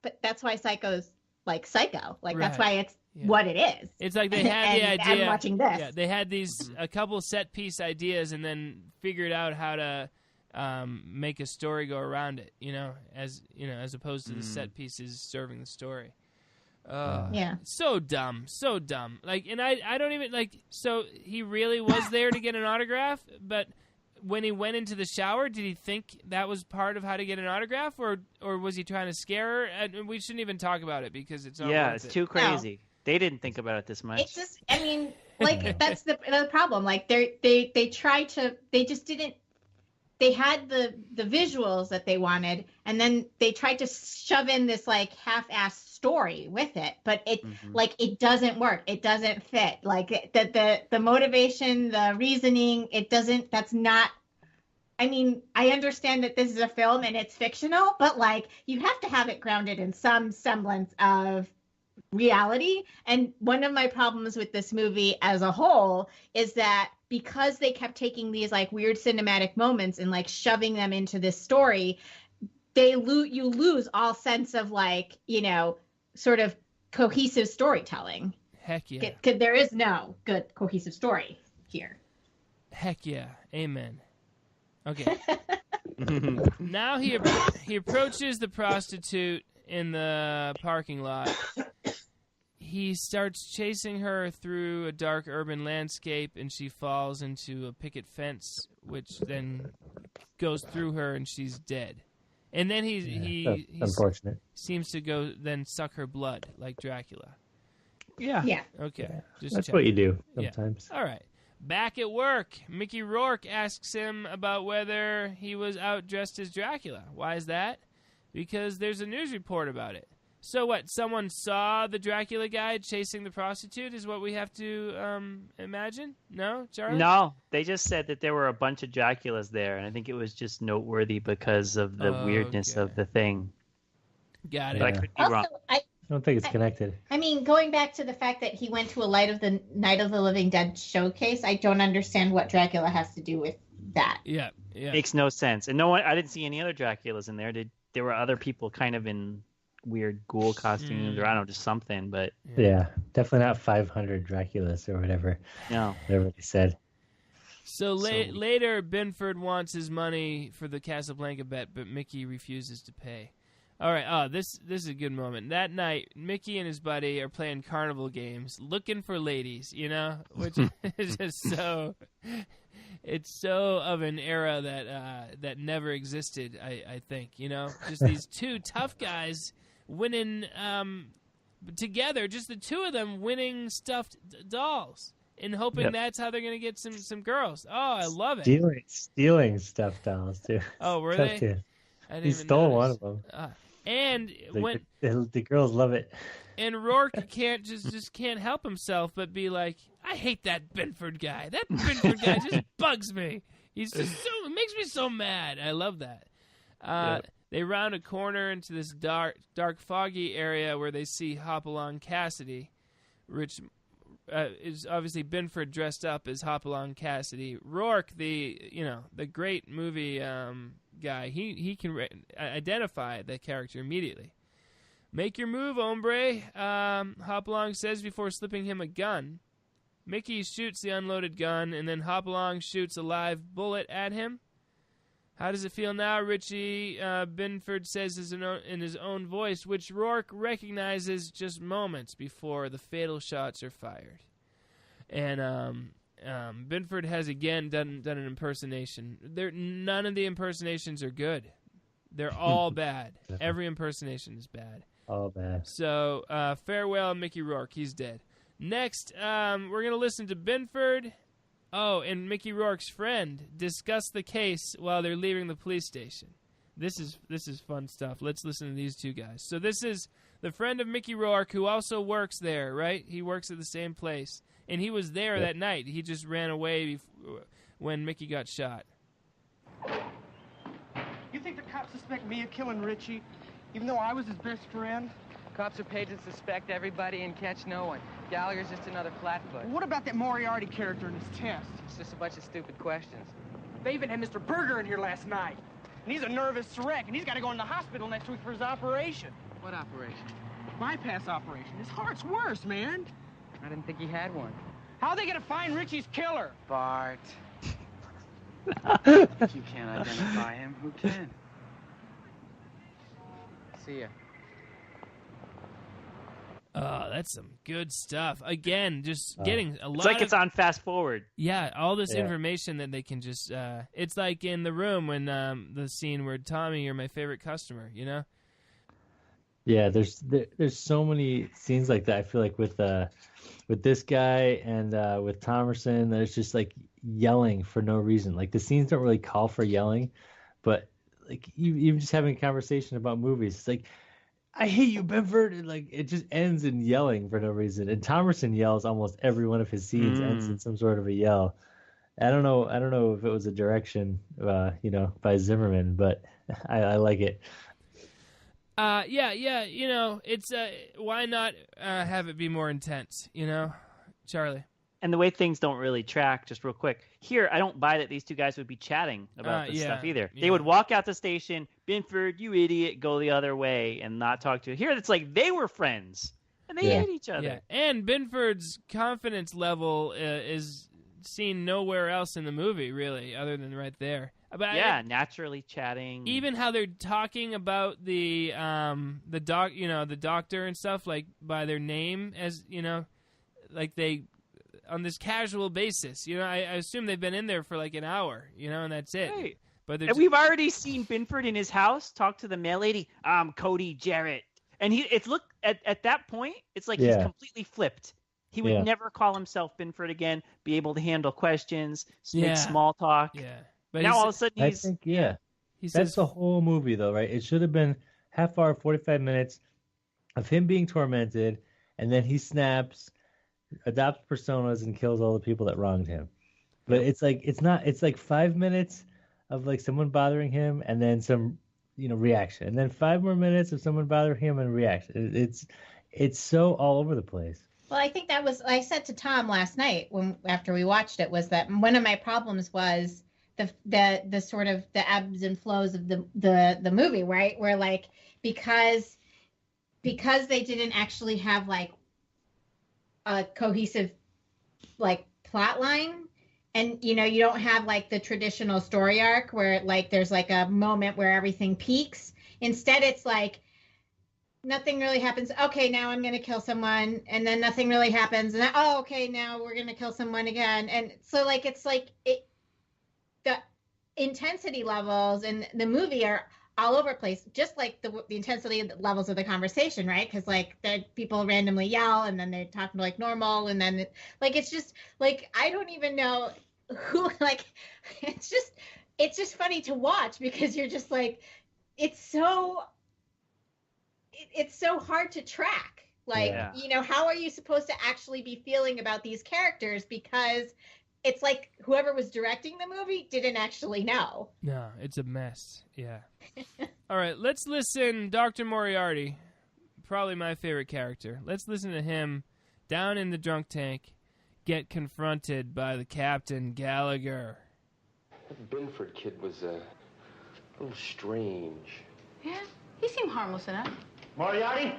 but that's why Psycho's Psycho, that's why it's. Yeah. What it is. It's like they had the idea. I'm watching this. Yeah, they had a couple set piece ideas and then figured out how to make a story go around it. As opposed to the set pieces serving the story. So dumb. And I don't even So he really was there to get an autograph, but when he went into the shower, did he think that was part of how to get an autograph, or was he trying to scare her? And we shouldn't even talk about it because it's not. Yeah, it's too crazy. No. They didn't think about it this much. It's just, that's the problem. They tried to, they just didn't. they had the visuals that they wanted, and then they tried to shove in this like half-assed story with it, but it like it doesn't work. It doesn't fit. Like the motivation, the reasoning, it doesn't. That's not. I mean, I understand that this is a film and it's fictional, but like you have to have it grounded in some semblance of reality. And one of my problems with this movie as a whole is that because they kept taking these like weird cinematic moments and like shoving them into this story, you lose all sense of like, you know, sort of cohesive storytelling. Heck yeah. Because there is no good cohesive story here. Heck yeah. Amen. Okay. Now he approaches the prostitute in the parking lot. He starts chasing her through a dark urban landscape, and she falls into a picket fence, which then goes through her, and she's dead. And then he unfortunate. Seems to go then suck her blood like Dracula. Yeah. Yeah. Okay. Yeah. Just That's check. what you do sometimes. Yeah. All right. Back at work, Mickey Rourke asks him about whether he was out dressed as Dracula. Why is that? Because there's a news report about it. So what, someone saw the Dracula guy chasing the prostitute is what we have to imagine? No, Charlie? No, they just said that there were a bunch of Draculas there, and I think it was just noteworthy because of the weirdness of the thing. Got it. But I could be wrong. I don't think it's connected. I mean, going back to the fact that he went to a Night of the Living Dead showcase, I don't understand what Dracula has to do with that. Yeah. Makes no sense. And I didn't see any other Draculas in there. There were other people kind of in weird ghoul costumes or I don't know, just something, but yeah, definitely not 500 Draculas or whatever. No, whatever they said. So later, Benford wants his money for the Casablanca bet, but Mickey refuses to pay. All right, this is a good moment. That night, Mickey and his buddy are playing carnival games, looking for ladies, you know, which is just so. It's so of an era that never existed. I think, you know, just these two tough guys winning together, just the two of them winning stuffed dolls and hoping that's how they're going to get some girls. Oh, I love it. Stealing stuffed dolls, too. Oh, were they? Too. He stole one of them. And when the girls love it. And Rourke can't just can't help himself but be like, I hate that Benford guy. That Benford guy just bugs me. He's just it makes me so mad. I love that. They round a corner into this dark, foggy area where they see Hopalong Cassidy, which is obviously Benford dressed up as Hopalong Cassidy. Rourke, the great movie guy, he can identify the character immediately. Make your move, hombre, Hopalong says before slipping him a gun. Mickey shoots the unloaded gun, and then Hopalong shoots a live bullet at him. How does it feel now, Richie? Benford says in his own voice, which Rourke recognizes just moments before the fatal shots are fired. And Benford has again done an impersonation. None of the impersonations are good. They're all bad. Every impersonation is bad. All bad. So farewell, Mickey Rourke. He's dead. Next, we're going to listen to Benford. Oh, and Mickey Rourke's friend discuss the case while they're leaving the police station. This is fun stuff. Let's listen to these two guys. So this is the friend of Mickey Rourke who also works there, right? He works at the same place. And he was there that night. He just ran away when Mickey got shot. You think the cops suspect me of killing Richie, even though I was his best friend? Cops are paid to suspect everybody and catch no one. Gallagher's just another flatfoot. What about that Moriarty character in his test? It's just a bunch of stupid questions. They even had Mr. Berger in here last night. And he's a nervous wreck, and he's got to go in the hospital next week for his operation. What operation? Bypass operation. His heart's worse, man. I didn't think he had one. How are they going to find Richie's killer? Bart. If you can't identify him, who can? See ya. Oh, that's some good stuff. Again, just getting a lot. It's like it's on fast forward. Yeah, all this information that they can just. It's like in The Room when the scene where Tommy, you're my favorite customer. You know. Yeah, there's so many scenes like that. I feel like with this guy and with Thomerson, there's just like yelling for no reason. Like the scenes don't really call for yelling, but like even just having a conversation about movies, it's like, I hate you, Benford, and like it just ends in yelling for no reason. And Thomerson yells almost every one of his scenes ends in some sort of a yell. I don't know if it was a direction, by Zimmerman, but I like it. Yeah. It's why not have it be more intense, Charlie? And the way things don't really track, just real quick. Here, I don't buy that these two guys would be chatting about this stuff either. Yeah. They would walk out the station, Benford, you idiot, go the other way, and not talk to it. Here, it's like they were friends, and they hate each other. Yeah. And Benford's confidence level is seen nowhere else in the movie, really, other than right there. Naturally chatting. Even how they're talking about the doctor and stuff, like by their name, as like they. On this casual basis, I assume they've been in there for like an hour, and that's it. Right. But we've already seen Benford in his house talk to the mail lady. I'm Cody Jarrett, and at that point, it's like he's completely flipped. He would never call himself Benford again. Be able to handle questions, make small talk. Yeah, but now all of a sudden I think that's the whole movie, though, right? It should have been half hour, 45 minutes of him being tormented, and then he snaps. Adopts personas and kills all the people that wronged him. But it's like 5 minutes of like someone bothering him and then some reaction, and then 5 more minutes of someone bothering him and reaction. It's so all over the place. Well, I think that was I said to Tom last night after we watched it, was that one of my problems was the sort of the ebbs and flows of the movie, right? Where like because they didn't actually have like a cohesive like plot line, and you don't have like the traditional story arc where like there's like a moment where everything peaks. Instead it's like nothing really happens. Okay, now I'm gonna kill someone, and then nothing really happens, and then, okay, now we're gonna kill someone again. And so like it's like the intensity levels in the movie are all over the place, just like the intensity levels of the conversation, right? Because like the people randomly yell, and then they talk like normal, and then it's just like I don't even know who. Like it's just funny to watch because you're just like it's so hard to track. Like how are you supposed to actually be feeling about these characters, because it's like whoever was directing the movie didn't actually know. No, it's a mess. Yeah. All right, let's listen. Dr. Moriarty, probably my favorite character. Let's listen to him down in the drunk tank get confronted by the captain, Gallagher. That Benford kid was a little strange. Yeah, he seemed harmless enough. Moriarty?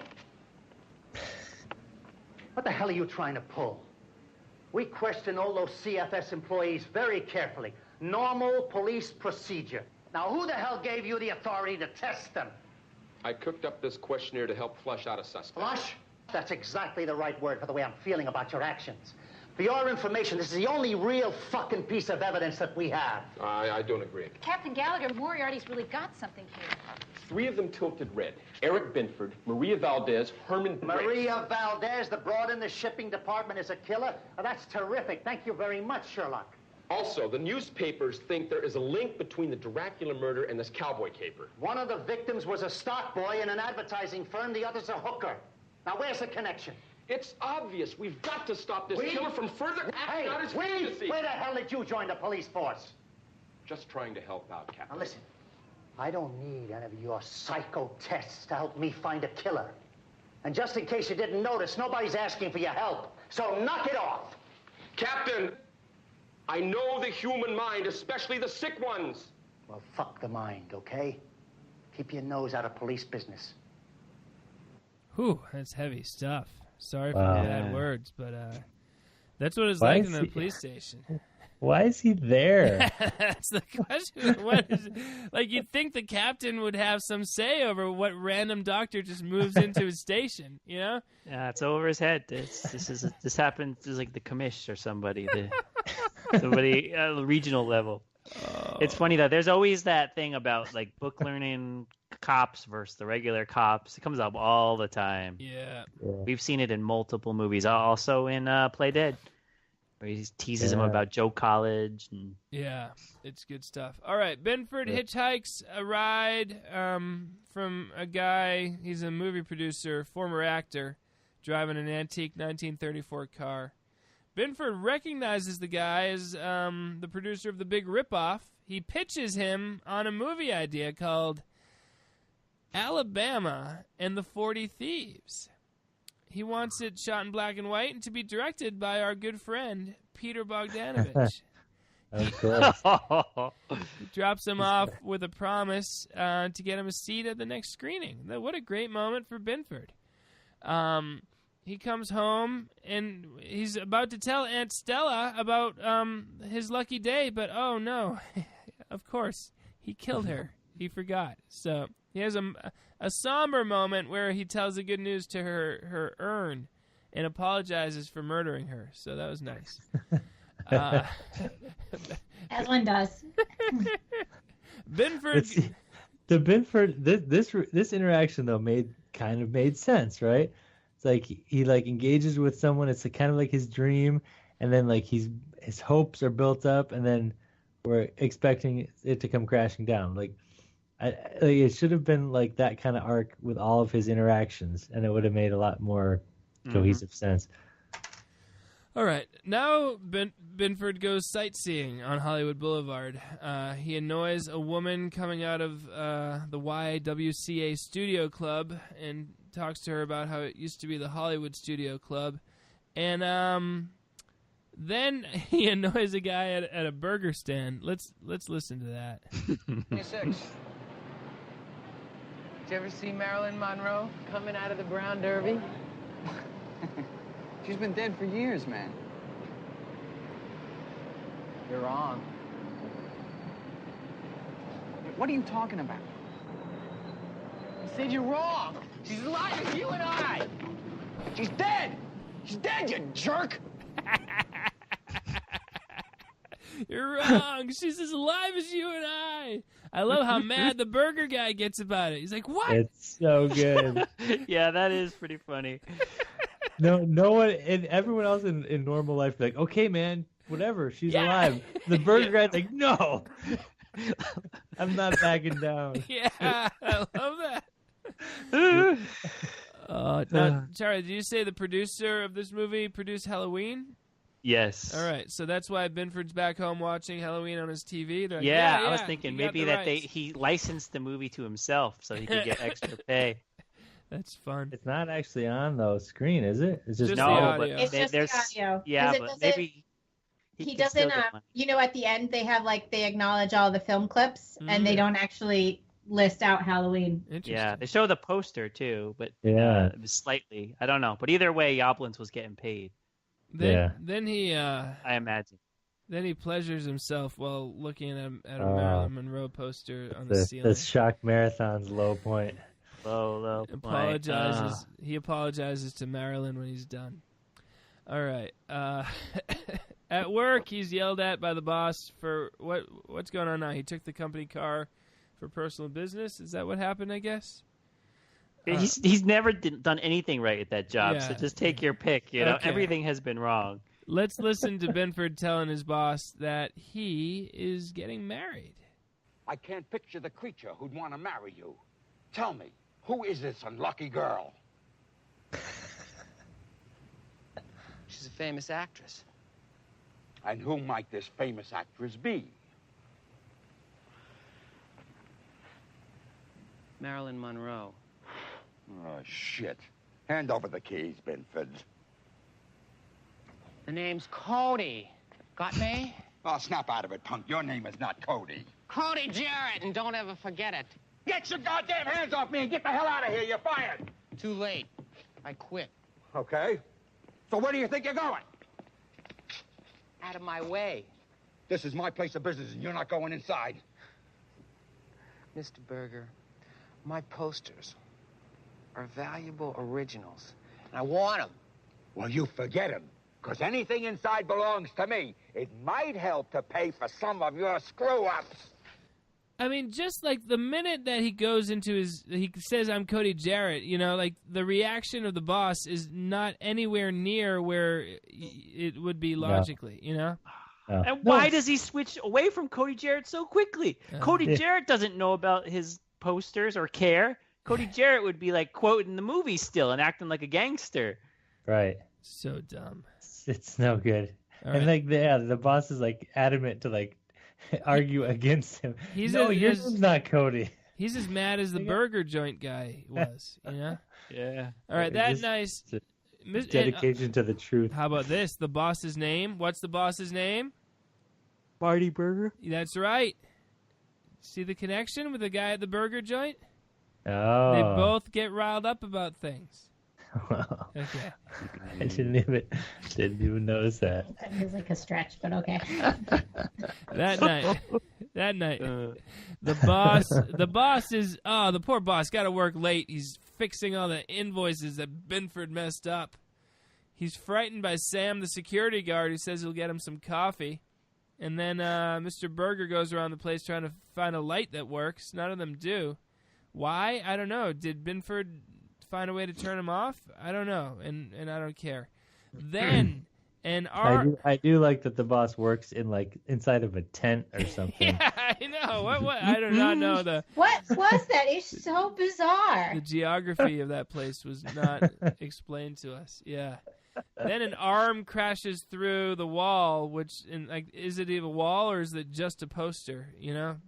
What the hell are you trying to pull? We questioned all those CFS employees very carefully. Normal police procedure. Now, who the hell gave you the authority to test them? I cooked up this questionnaire to help flush out a suspect. Flush? That's exactly the right word for the way I'm feeling about your actions. For your information, this is the only real fucking piece of evidence that we have. I don't agree. Captain Gallagher, Moriarty's really got something here. 3 of them tilted red. Eric Benford, Maria Valdez, Herman Brent. Maria Valdez, the broad in the shipping department, is a killer? Oh, that's terrific. Thank you very much, Sherlock. Also, the newspapers think there is a link between the Dracula murder and this cowboy caper. One of the victims was a stock boy in an advertising firm. The other's a hooker. Now, where's the connection? It's obvious. We've got to stop this killer from further acting out his fantasy. Where the hell did you join the police force? Just trying to help out, Captain. Now, listen. I don't need any of your psycho tests to help me find a killer. And just in case you didn't notice, nobody's asking for your help. So knock it off. Captain, I know the human mind, especially the sick ones. Well, fuck the mind, okay? Keep your nose out of police business. Whew, that's heavy stuff. Sorry for the bad words, but that's what it's like in the police station. Why is he there? That's the question. What is, like, you'd think the captain would have some say over what random doctor just moves into his station, Yeah, it's over his head. This happens to like the commish or somebody, somebody at the regional level. Oh. It's funny though. There's always that thing about like book learning cops versus the regular cops. It comes up all the time. Yeah. We've seen it in multiple movies. Also in Play Dead. Where he teases him about Joe College. And... Yeah, it's good stuff. All right, Benford hitchhikes a ride from a guy. He's a movie producer, former actor, driving an antique 1934 car. Benford recognizes the guy as the producer of The Big Ripoff. He pitches him on a movie idea called Alabama and the 40 Thieves. He wants it shot in black and white and to be directed by our good friend, Peter Bogdanovich. Of course. He drops him off with a promise to get him a seat at the next screening. What a great moment for Benford. He comes home, and he's about to tell Aunt Stella about his lucky day, but oh no, of course, he killed her. He forgot. So he has a somber moment where he tells the good news to her urn and apologizes for murdering her. So that was nice. As one does. Benford. The Benford. This interaction though made sense, right? It's like he engages with someone. It's kind of like his dream, and then his hopes are built up, and then we're expecting it to come crashing down. It should have been like that kind of arc with all of his interactions, and it would have made a lot more cohesive sense. All right, now Benford goes sightseeing on Hollywood Boulevard. He annoys a woman coming out of the YWCA Studio Club and talks to her about how it used to be the Hollywood Studio Club. And then he annoys a guy at a burger stand. Let's listen to that. 26. Did you ever see Marilyn Monroe coming out of the Brown Derby? She's been dead for years, man. You're wrong. What are you talking about? I said you're wrong. She's alive as you and I. She's dead! She's dead, you jerk! You're wrong. She's as alive as you and I. I love how mad the burger guy gets about it. He's like, what? It's so good. Yeah, that is pretty funny. No one and everyone else in normal life be like, okay, man, whatever, she's alive. The burger guy's like, no, I'm not backing down. Yeah, I love that. Now, Charlie, did you say the producer of this movie produced Halloween? Yes. All right, so that's why Benford's back home watching Halloween on his TV. Like, yeah, I was thinking maybe that he licensed the movie to himself so he could get extra pay. That's fun. It's not actually on the screen, is it? It's just the audio. It's just the audio. Yeah, but maybe he doesn't. At the end they have they acknowledge all the film clips, and they don't actually list out Halloween. Yeah, they show the poster too, but it was slightly. I don't know, but either way, Yablans was getting paid. Then he. I imagine. Then he pleasures himself while looking at a Marilyn Monroe poster on the ceiling. The ShockMarathons low point. Low Apologizes. He apologizes to Marilyn when he's done. All right. At work, he's yelled at by the boss for what's going on now. He took the company car for personal business. Is that what happened? I guess. He's never done anything right at that job. Yeah. So just take your pick. You know, Okay. Everything has been wrong. Let's listen to Benford telling his boss that he is getting married. I can't picture the creature who'd want to marry you. Tell me, who is this unlucky girl? She's a famous actress. And who might this famous actress be? Marilyn Monroe. Oh, shit. Hand over the keys, Benford. The name's Cody. Got me? Oh, snap out of it, punk. Your name is not Cody. Cody Jarrett, and don't ever forget it. Get your goddamn hands off me and get the hell out of here. You're fired. Too late. I quit. Okay. So where do you think you're going? Out of my way. This is my place of business, and you're not going inside. Mr. Berger, my posters are valuable originals, and I want them. Well, you forget them, because anything inside belongs to me. It might help to pay for some of your screw-ups. I mean, just like the minute that he goes into he says, "I'm Cody Jarrett," like the reaction of the boss is not anywhere near where it would be logically, No. And why does he switch away from Cody Jarrett so quickly? Cody Jarrett doesn't know about his posters or care. Cody Jarrett would be like quoting the movie still and acting like a gangster. Right. So dumb. It's no good. All and right. like the boss is like adamant to like argue against him. Yours not Cody. He's as mad as the burger joint guy was, Yeah. All right, that nice dedication to the truth. How about this? The boss's name. What's the boss's name? Marty Burger. That's right. See the connection with the guy at the burger joint? Oh. They both get riled up about things. Okay. I didn't even notice that. That feels like a stretch, but okay. That night, the boss is, the poor boss got to work late. He's fixing all the invoices that Benford messed up. He's frightened by Sam, the security guard, who says he'll get him some coffee. And then Mr. Burger goes around the place trying to find a light that works. None of them do. Why? I don't know. Did Benford find a way to turn him off? I don't know, and I don't care. Then, I do like that the boss works inside of a tent or something. Yeah, I know. What? I do not know What was that? It's so bizarre. The geography of that place was not explained to us. Yeah. Then an arm crashes through the wall, is it a wall or is it just a poster?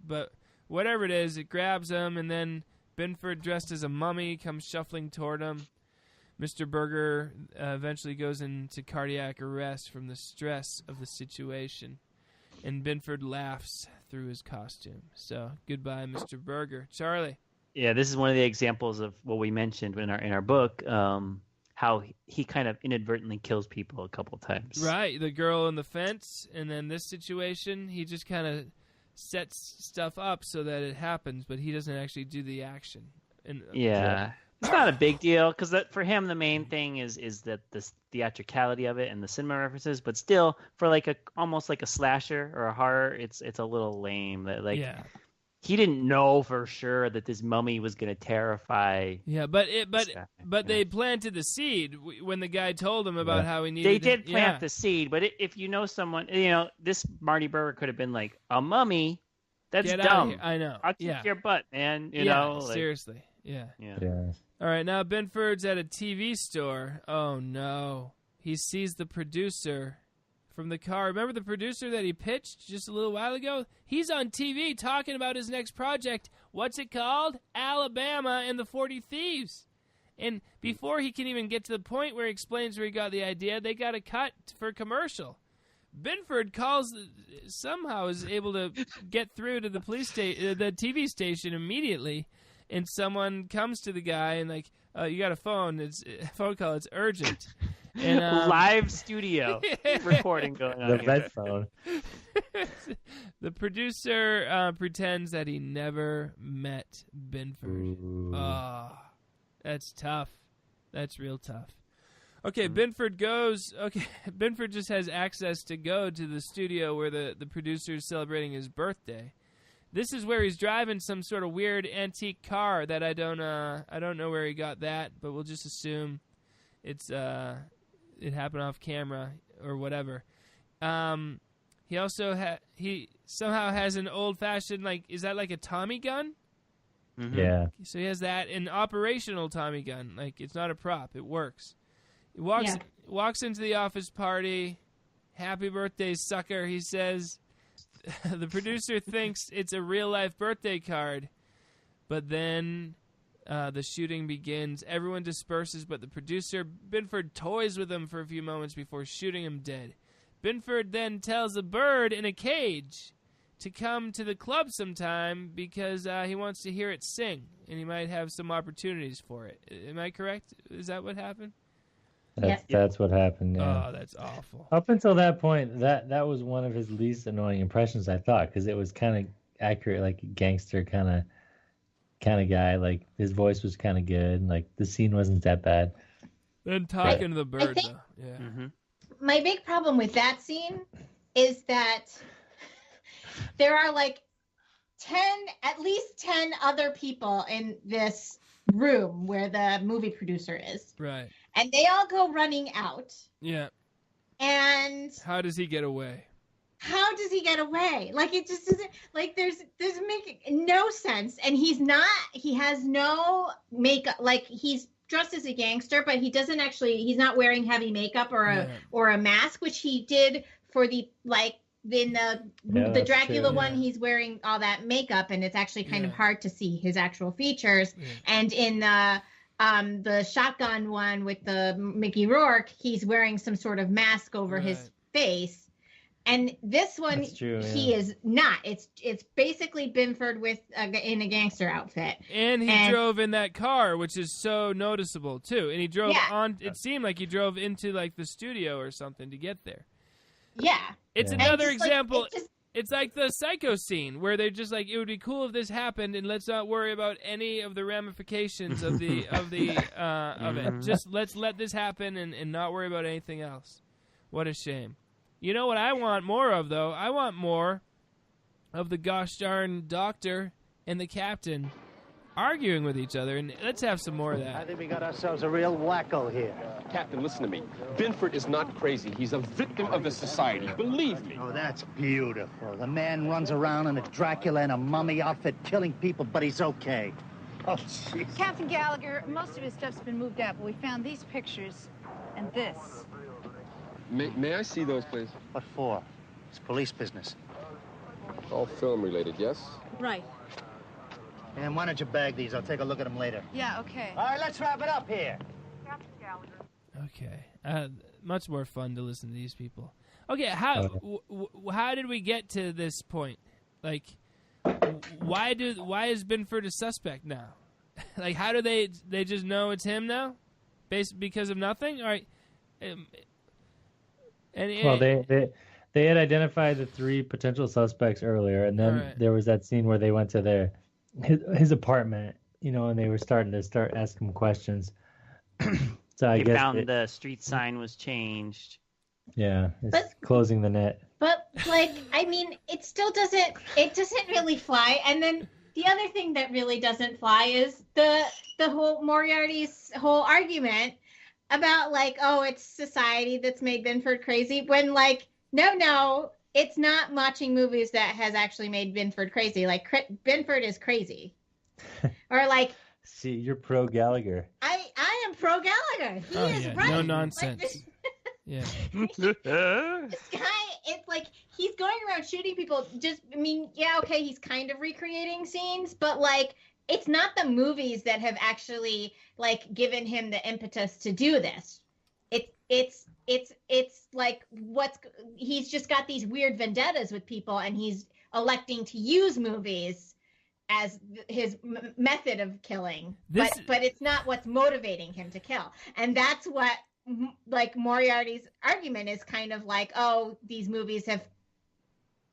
But whatever it is, it grabs him, and then Benford, dressed as a mummy, comes shuffling toward him. Mr. Burger eventually goes into cardiac arrest from the stress of the situation, and Benford laughs through his costume. So, goodbye, Mr. Burger. Charlie. Yeah, this is one of the examples of what we mentioned in our book, how he kind of inadvertently kills people a couple times. Right, the girl in the fence, and then this situation, he just kind of sets stuff up so that it happens, but he doesn't actually do the action. Yeah. It's not a big deal because for him the main thing is that the theatricality of it and the cinema references, but still for almost like a slasher or a horror, it's a little lame. He didn't know for sure that this mummy was going to terrify. Yeah, but they planted the seed when the guy told him about how he needed. They did plant the seed, but if you know someone, this Marty Burger could have been like a mummy. That's Get dumb. Out of here. I know. I'll kick your butt, man. Seriously. Yeah. Yeah. All right, now Benford's at a TV store. Oh no, he sees the producer from the car. Remember the producer that he pitched just a little while ago? He's on TV talking about his next project. What's it called? Alabama and the 40 Thieves. And before he can even get to the point where he explains where he got the idea, they got a cut for a commercial. Benford somehow is able to get through to the the TV station immediately, and someone comes to the guy and you got a phone. It's a phone call. It's urgent. And, live studio recording going on. The red phone. The producer pretends that he never met Benford. Oh, that's tough. That's real tough. Okay, Benford goes. Okay, Benford just has access to go to the studio where the producer is celebrating his birthday. This is where he's driving some sort of weird antique car that I don't know where he got that, but we'll just assume it happened off camera or whatever. He also he somehow has an old fashioned is that like a Tommy gun? Mm-hmm. Yeah. So he has that, an operational Tommy gun. It's not a prop; it works. He walks into the office party. Happy birthday, sucker, he says. The producer thinks it's a real-life birthday card. But then the shooting begins. Everyone disperses, but the producer, Benford, toys with him for a few moments before shooting him dead. Benford then tells a bird in a cage to come to the club sometime because he wants to hear it sing, and he might have some opportunities for it. Am I correct? Is that what happened? That's what happened. Yeah. Oh, that's awful. Up until that point, that was one of his least annoying impressions, I thought, because it was kind of accurate, like gangster kind of guy. His voice was kind of good. The scene wasn't that bad. Then talking to the bird, though. Yeah. Mm-hmm. My big problem with that scene is that there are at least 10 other people in this room where the movie producer is. Right. And they all go running out. Yeah. And how does he get away? How does he get away? Like, it just doesn't, like, there's make no sense. And he has no makeup. Like, he's dressed as a gangster, but he's not wearing heavy makeup or a mask, which he did for the, like, in the Dracula one, he's wearing all that makeup, and it's actually kind of hard to see his actual features. Yeah. And in the shotgun one with the Mickey Rourke, he's wearing some sort of mask over his face. And this one, he is not. It's basically Benford in a gangster outfit. And he drove in that car, which is so noticeable too. And he drove on. It seemed like he drove into like the studio or something to get there. Yeah. It's another example. It's like the Psycho scene where they're just like, it would be cool if this happened, and let's not worry about any of the ramifications of it. Just let's let this happen and not worry about anything else. What a shame. You know what I want more of, though? I want more of the gosh darn doctor and the captain arguing with each other, and let's have some more of that. I think we got ourselves a real wacko here. Captain, listen to me. Benford is not crazy. He's a victim of the society. Believe me. Oh, that's beautiful. The man runs around in a Dracula and a mummy outfit killing people, but he's okay. Oh, jeez. Captain Gallagher, most of his stuff's been moved out, but we found these pictures and this. May I see those, please? What for? It's police business. All film-related, yes? Right. And why don't you bag these? I'll take a look at them later. Yeah, okay. All right, let's wrap it up here. Captain Gallagher. Okay. Much more fun to listen to these people. Okay, how did we get to this point? Like, why is Benford a suspect now? Like, how do they just know it's him now? Because of nothing? All right. They had identified the 3 potential suspects earlier, and then there was that scene where they went to his apartment, and they were starting to ask him questions. So I guess found the street sign was changed. Yeah, it's closing the net. But like, I mean, it doesn't really fly. And then the other thing that really doesn't fly is the whole Moriarty's whole argument about like, oh, it's society that's made Benford crazy, when like, no, it's not watching movies that has actually made Benford crazy. Like, Benford is crazy. Or like... See, you're pro Gallagher. I am pro Gallagher. He is right. No nonsense. Like, yeah. This guy, it's like, he's going around shooting people. He's kind of recreating scenes, but like, it's not the movies that have actually like given him the impetus to do this. It's like he's just got these weird vendettas with people, and he's electing to use movies as his method of killing. But it's not what's motivating him to kill. And that's what like Moriarty's argument is, kind of like, oh, these movies have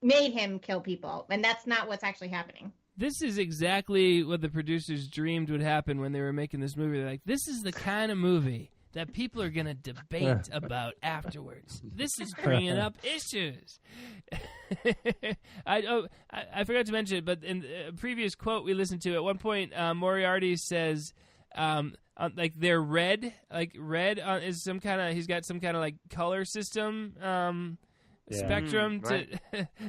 made him kill people, and that's not what's actually happening. This is exactly what the producers dreamed would happen when they were making this movie. They're like, this is the kind of movie that people are going to debate about afterwards. This is bringing up issues. I forgot to mention it, but in a previous quote we listened to, at one point, Moriarty says, like, they're red. Like, red is some kind of, he's got some kind of, like, color system spectrum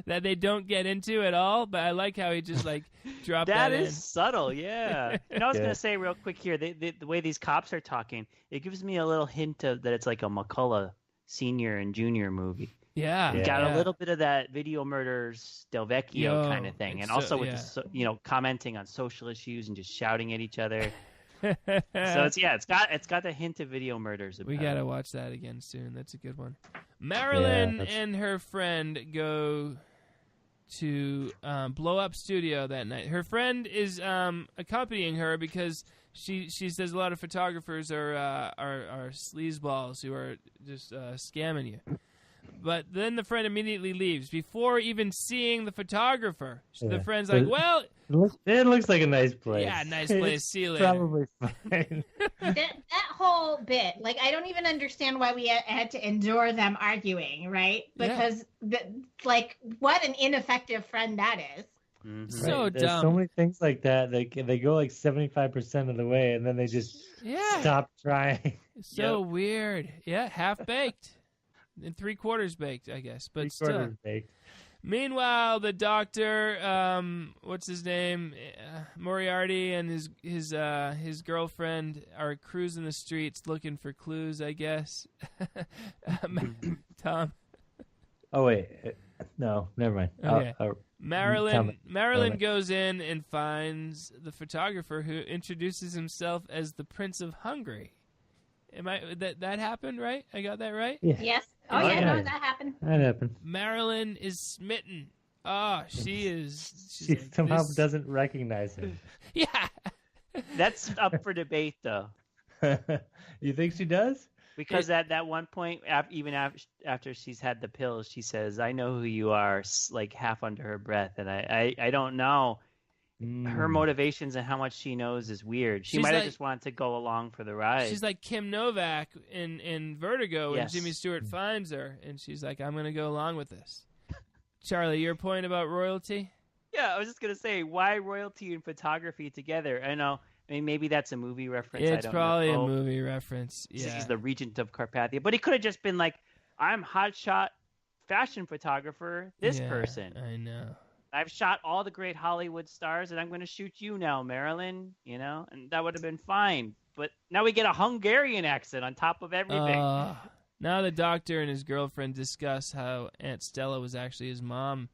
that they don't get into at all, but I like how he just like dropped that in. That is subtle, yeah. And I was gonna say real quick here, the way these cops are talking, it gives me a little hint of that it's like a McCullough senior and junior movie. Yeah, got a little bit of that Video Murders Del Vecchio kind of thing, and also with the, commenting on social issues and just shouting at each other. So it's got the hint of Video Murders. We gotta watch that again soon. That's a good one. Marilyn and her friend go to Blow Up Studio that night. Her friend is accompanying her because she says a lot of photographers are sleazeballs who are just scamming you. But then the friend immediately leaves before even seeing the photographer. The friend's like, well... It looks like a nice place. Yeah, nice place. See you later. Probably fine. that whole bit, like, I don't even understand why we had to endure them arguing, right? Because, like, what an ineffective friend that is. So Right. There's dumb. so many things like that. They go like 75% of the way, and then they just stop trying. So weird. Yeah, half baked. And 3/4 baked, I guess. But still. Baked. Meanwhile, the doctor, what's his name? Moriarty and his girlfriend are cruising the streets looking for clues, I guess. Tom? Oh, wait. No, never mind. Okay. Marilyn goes in and finds the photographer who introduces himself as the Prince of Hungary. That happened, right? I got that right? Yeah. Yes. Oh, yeah, no, that happened. That happened. Marilyn is smitten. Oh, she is. She like, somehow doesn't recognize him. Yeah. That's up for debate, though. You think she does? Because at that one point, even after she's had the pills, she says, "I know who you are," like half under her breath, and I don't know. Her motivations and how much she knows is weird. She might have just wanted to go along for the ride. She's like Kim Novak in Vertigo when Jimmy Stewart finds her, and she's like, I'm going to go along with this. Charlie, your point about royalty? Yeah, I was just going to say, why royalty and photography together? I know. I mean, maybe that's a movie reference. It's probably a movie reference. Yeah. He's the regent of Carpathia. But he could have just been like, I'm hotshot fashion photographer, this person. I know. I've shot all the great Hollywood stars, and I'm going to shoot you now, Marilyn, and that would have been fine. But now we get a Hungarian accent on top of everything. Now the doctor and his girlfriend discuss how Aunt Stella was actually his mom,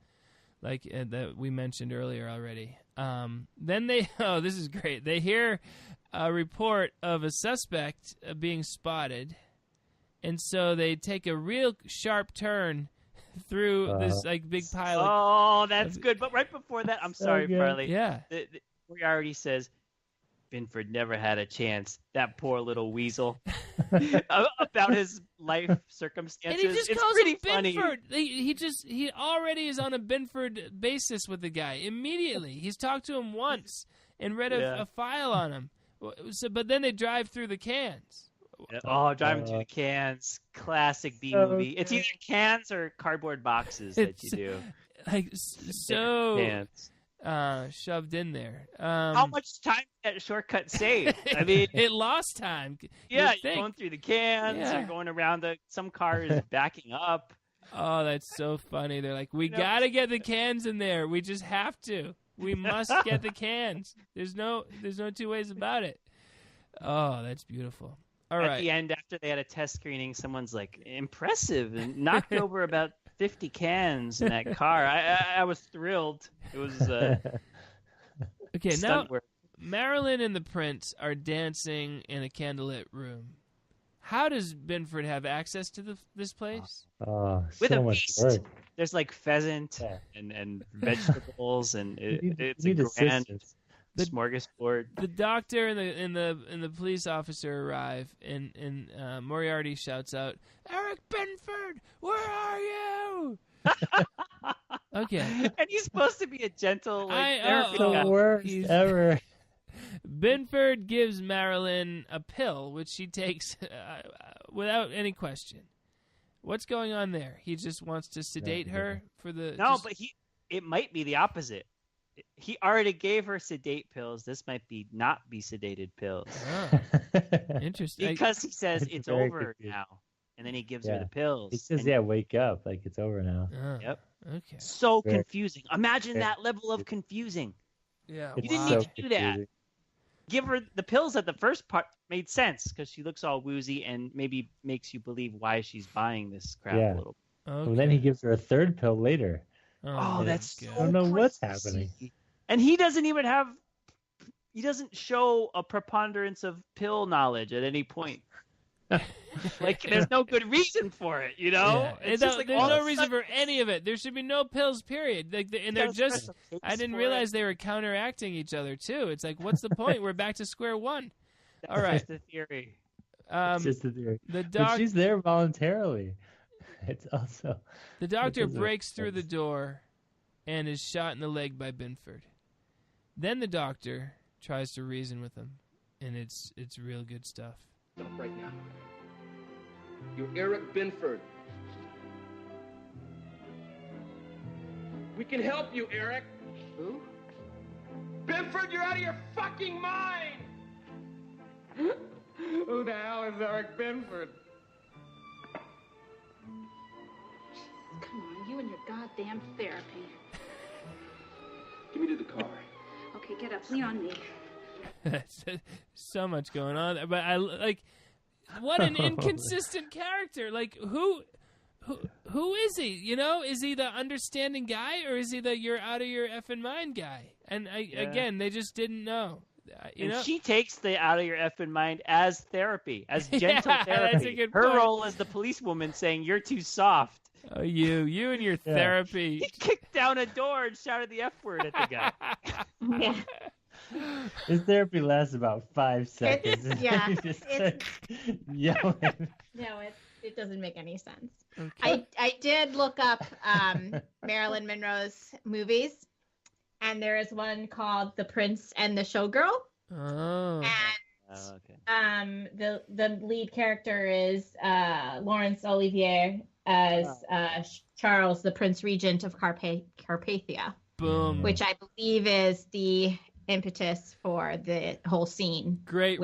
like that we mentioned earlier already. Then this is great. They hear a report of a suspect being spotted, and so they take a real sharp turn through this like big pile of... Oh, that's good. But right before that, I'm sorry, Farley. Yeah. Moriarty says, Benford never had a chance. That poor little weasel. About his life circumstances. And he just it's calls pretty him funny. Benford. He already is on a Benford basis with the guy immediately. He's talked to him once and read a file on him. But then they drive through the cans. Driving through the cans. Classic B movie. It's either cans or cardboard boxes that you do. Like so shoved in there. How much time did that shortcut save? I mean, it lost time. Yeah, you're going through the cans. Yeah. You're going around some car is backing up. Oh, that's so funny. They're like, we gotta get the cans in there. We just have to. We must get the cans. There's no two ways about it. Oh, that's beautiful. All right. At the end, after they had a test screening, someone's like, impressive, and knocked over about 50 cans in that car. I was thrilled. It was okay. Now, Marilyn and the Prince are dancing in a candlelit room. How does Benford have access to this place? With so a much feast. work. There's like pheasant and vegetables, and it's a grand smorgasbord. The doctor and the police officer arrive, and Moriarty shouts out, "Eric Benford, where are you?" Okay. And he's supposed to be a gentle, the worst ever. Benford gives Marilyn a pill, which she takes without any question. What's going on there? He just wants to sedate her for the... No, but it might be the opposite. He already gave her sedate pills. This might not be sedated pills. Oh. Interesting. Because he says it's over now. And then he gives her the pills. He says, wake up. Like, it's over now. Yep. Okay. So confusing. Imagine that level of confusing. Yeah. You didn't need to do that. Give her the pills at the first part made sense because she looks all woozy and maybe makes you believe why she's buying this crap a little. Okay. Well, then he gives her a third pill later. Oh, that's so I don't know what's crazy. happening. And he doesn't even he doesn't show a preponderance of pill knowledge at any point. Like, there's no good reason for it, Yeah. It's just there's no reason for any of it. There should be no pills, period. Like, and they're just... I didn't realize they were counteracting each other, too. It's like, what's the point? We're back to square one. All right. That's the theory. It's just a theory. But she's there voluntarily. It's also... The doctor breaks through the door and is shot in the leg by Benford. Then the doctor tries to reason with him, and it's real good stuff. Right now. You're Eric Benford. We can help you, Eric. Who? Benford, you're out of your fucking mind! Who the hell is Eric Benford? Come on, you and your goddamn therapy. Get me to the car. Okay, get up. Lean on me. So much going on, but I like. What an inconsistent character! Like who is he? You know, is he the understanding guy or is he the you're out of your effing mind guy? And again, they just didn't know. You know? She takes the out of your effing mind as therapy, as gentle therapy. That's a good Her point. role as the policewoman saying you're too soft. Oh, you and your therapy. He kicked down a door and shouted the F word at the guy. Yeah. His therapy lasts about 5 seconds. Yelling. No, it doesn't make any sense. Okay. I did look up Marilyn Monroe's movies, and there is one called The Prince and the Showgirl. Oh. And the lead character is Laurence Olivier as Charles, the Prince Regent of Carpathia. Boom. Which I believe is the impetus for the whole scene. Great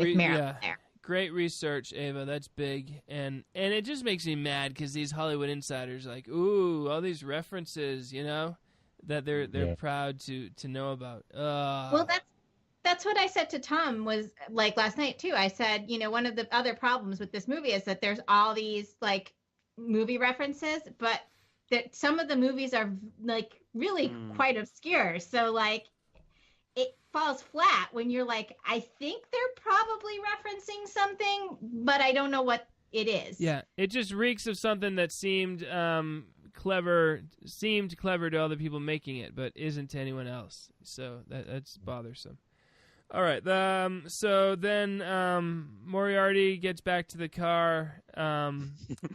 research, Ava. That's big, and it just makes me mad because these Hollywood insiders like, ooh, all these references, you know, that they're proud to know about. Well, that's what I said to Tom was like last night too. I said, you know, one of the other problems with this movie is that there's all these like movie references, but that some of the movies are like really quite obscure. So like it falls flat when you're like, I think they're probably referencing something, but I don't know what it is. Yeah, it just reeks of something that seemed clever to all the people making it, but isn't to anyone else. So that's bothersome. All right. So then Moriarty gets back to the car, and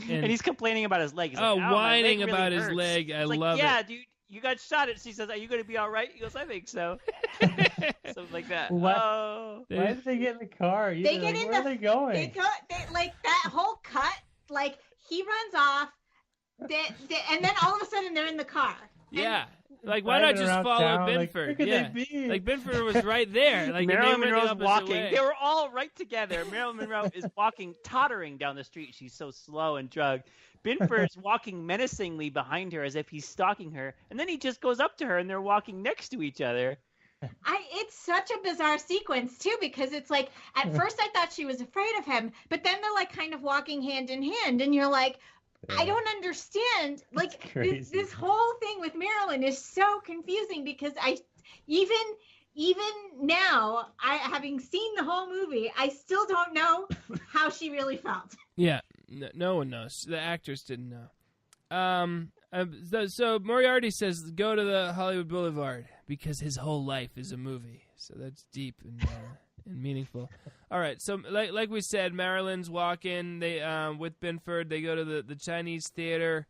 he's complaining about his leg. He's like, whining my leg about really his hurts. leg. I He's love like, yeah, it. dude, you got shot at. She says, "Are you going to be all right?" He goes, "I think so." Something like that. Why did they get in the car? They get in where are they going? They like that whole cut. Like he runs off, and then all of a sudden they're in the car. Yeah. Like, why not just follow Benford? Like, where could they be? Like, Benford was right there. Like, Marilyn they went the Monroe's opposite walking. way. They were all right together. Marilyn Monroe is walking, tottering down the street. She's so slow and drugged. Benford's walking menacingly behind her as if he's stalking her. And then he just goes up to her, and they're walking next to each other. It's such a bizarre sequence, too, because it's like, at first I thought she was afraid of him, but then they're, like, kind of walking hand in hand, and you're like, I don't understand. Like this whole thing with Marilyn is so confusing because even now, having seen the whole movie, I still don't know how she really felt. Yeah, no one knows. The actors didn't know. So Moriarty says go to the Hollywood Boulevard because his whole life is a movie. So that's deep and meaningful. All right, so like we said, Marilyn's walking. They with Benford. They go to the Chinese theater.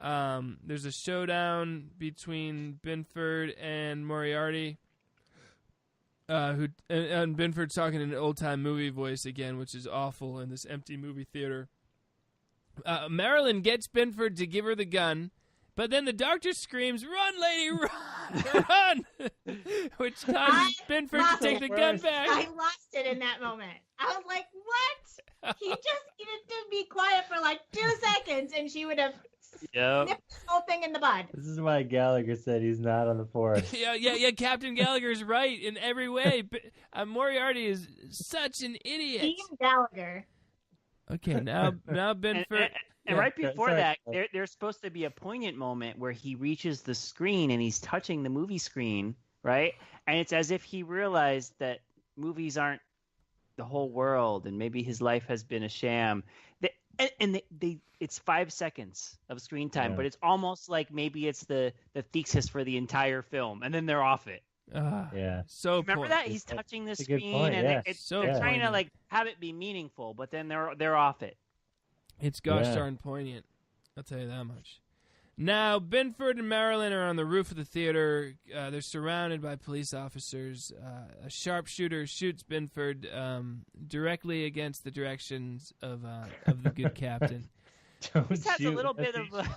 There's a showdown between Benford and Moriarty. And Benford's talking in an old time movie voice again, which is awful in this empty movie theater. Marilyn gets Benford to give her the gun. But then the doctor screams, "Run, lady, run!" Run! Which causes Benford to take the gun back. I lost it in that moment. I was like, what? He just needed to be quiet for like 2 seconds, and she would have nipped this whole thing in the bud. This is why Gallagher said he's not on the force. Yeah, Captain Gallagher's right in every way. But, Moriarty is such an idiot. Team Gallagher. Okay, now Benford... And right before that, there's supposed to be a poignant moment where he reaches the screen and he's touching the movie screen, right? And it's as if he realized that movies aren't the whole world and maybe his life has been a sham. It's 5 seconds of screen time, but it's almost like maybe it's the thesis for the entire film, and then they're off it. So remember that he's touching the screen, and they're trying to like have it be meaningful, but then they're off it. It's gosh darn poignant. I'll tell you that much. Now, Benford and Marilyn are on the roof of the theater. They're surrounded by police officers. A sharpshooter shoots Benford directly against the directions of the good captain. This has a little bit of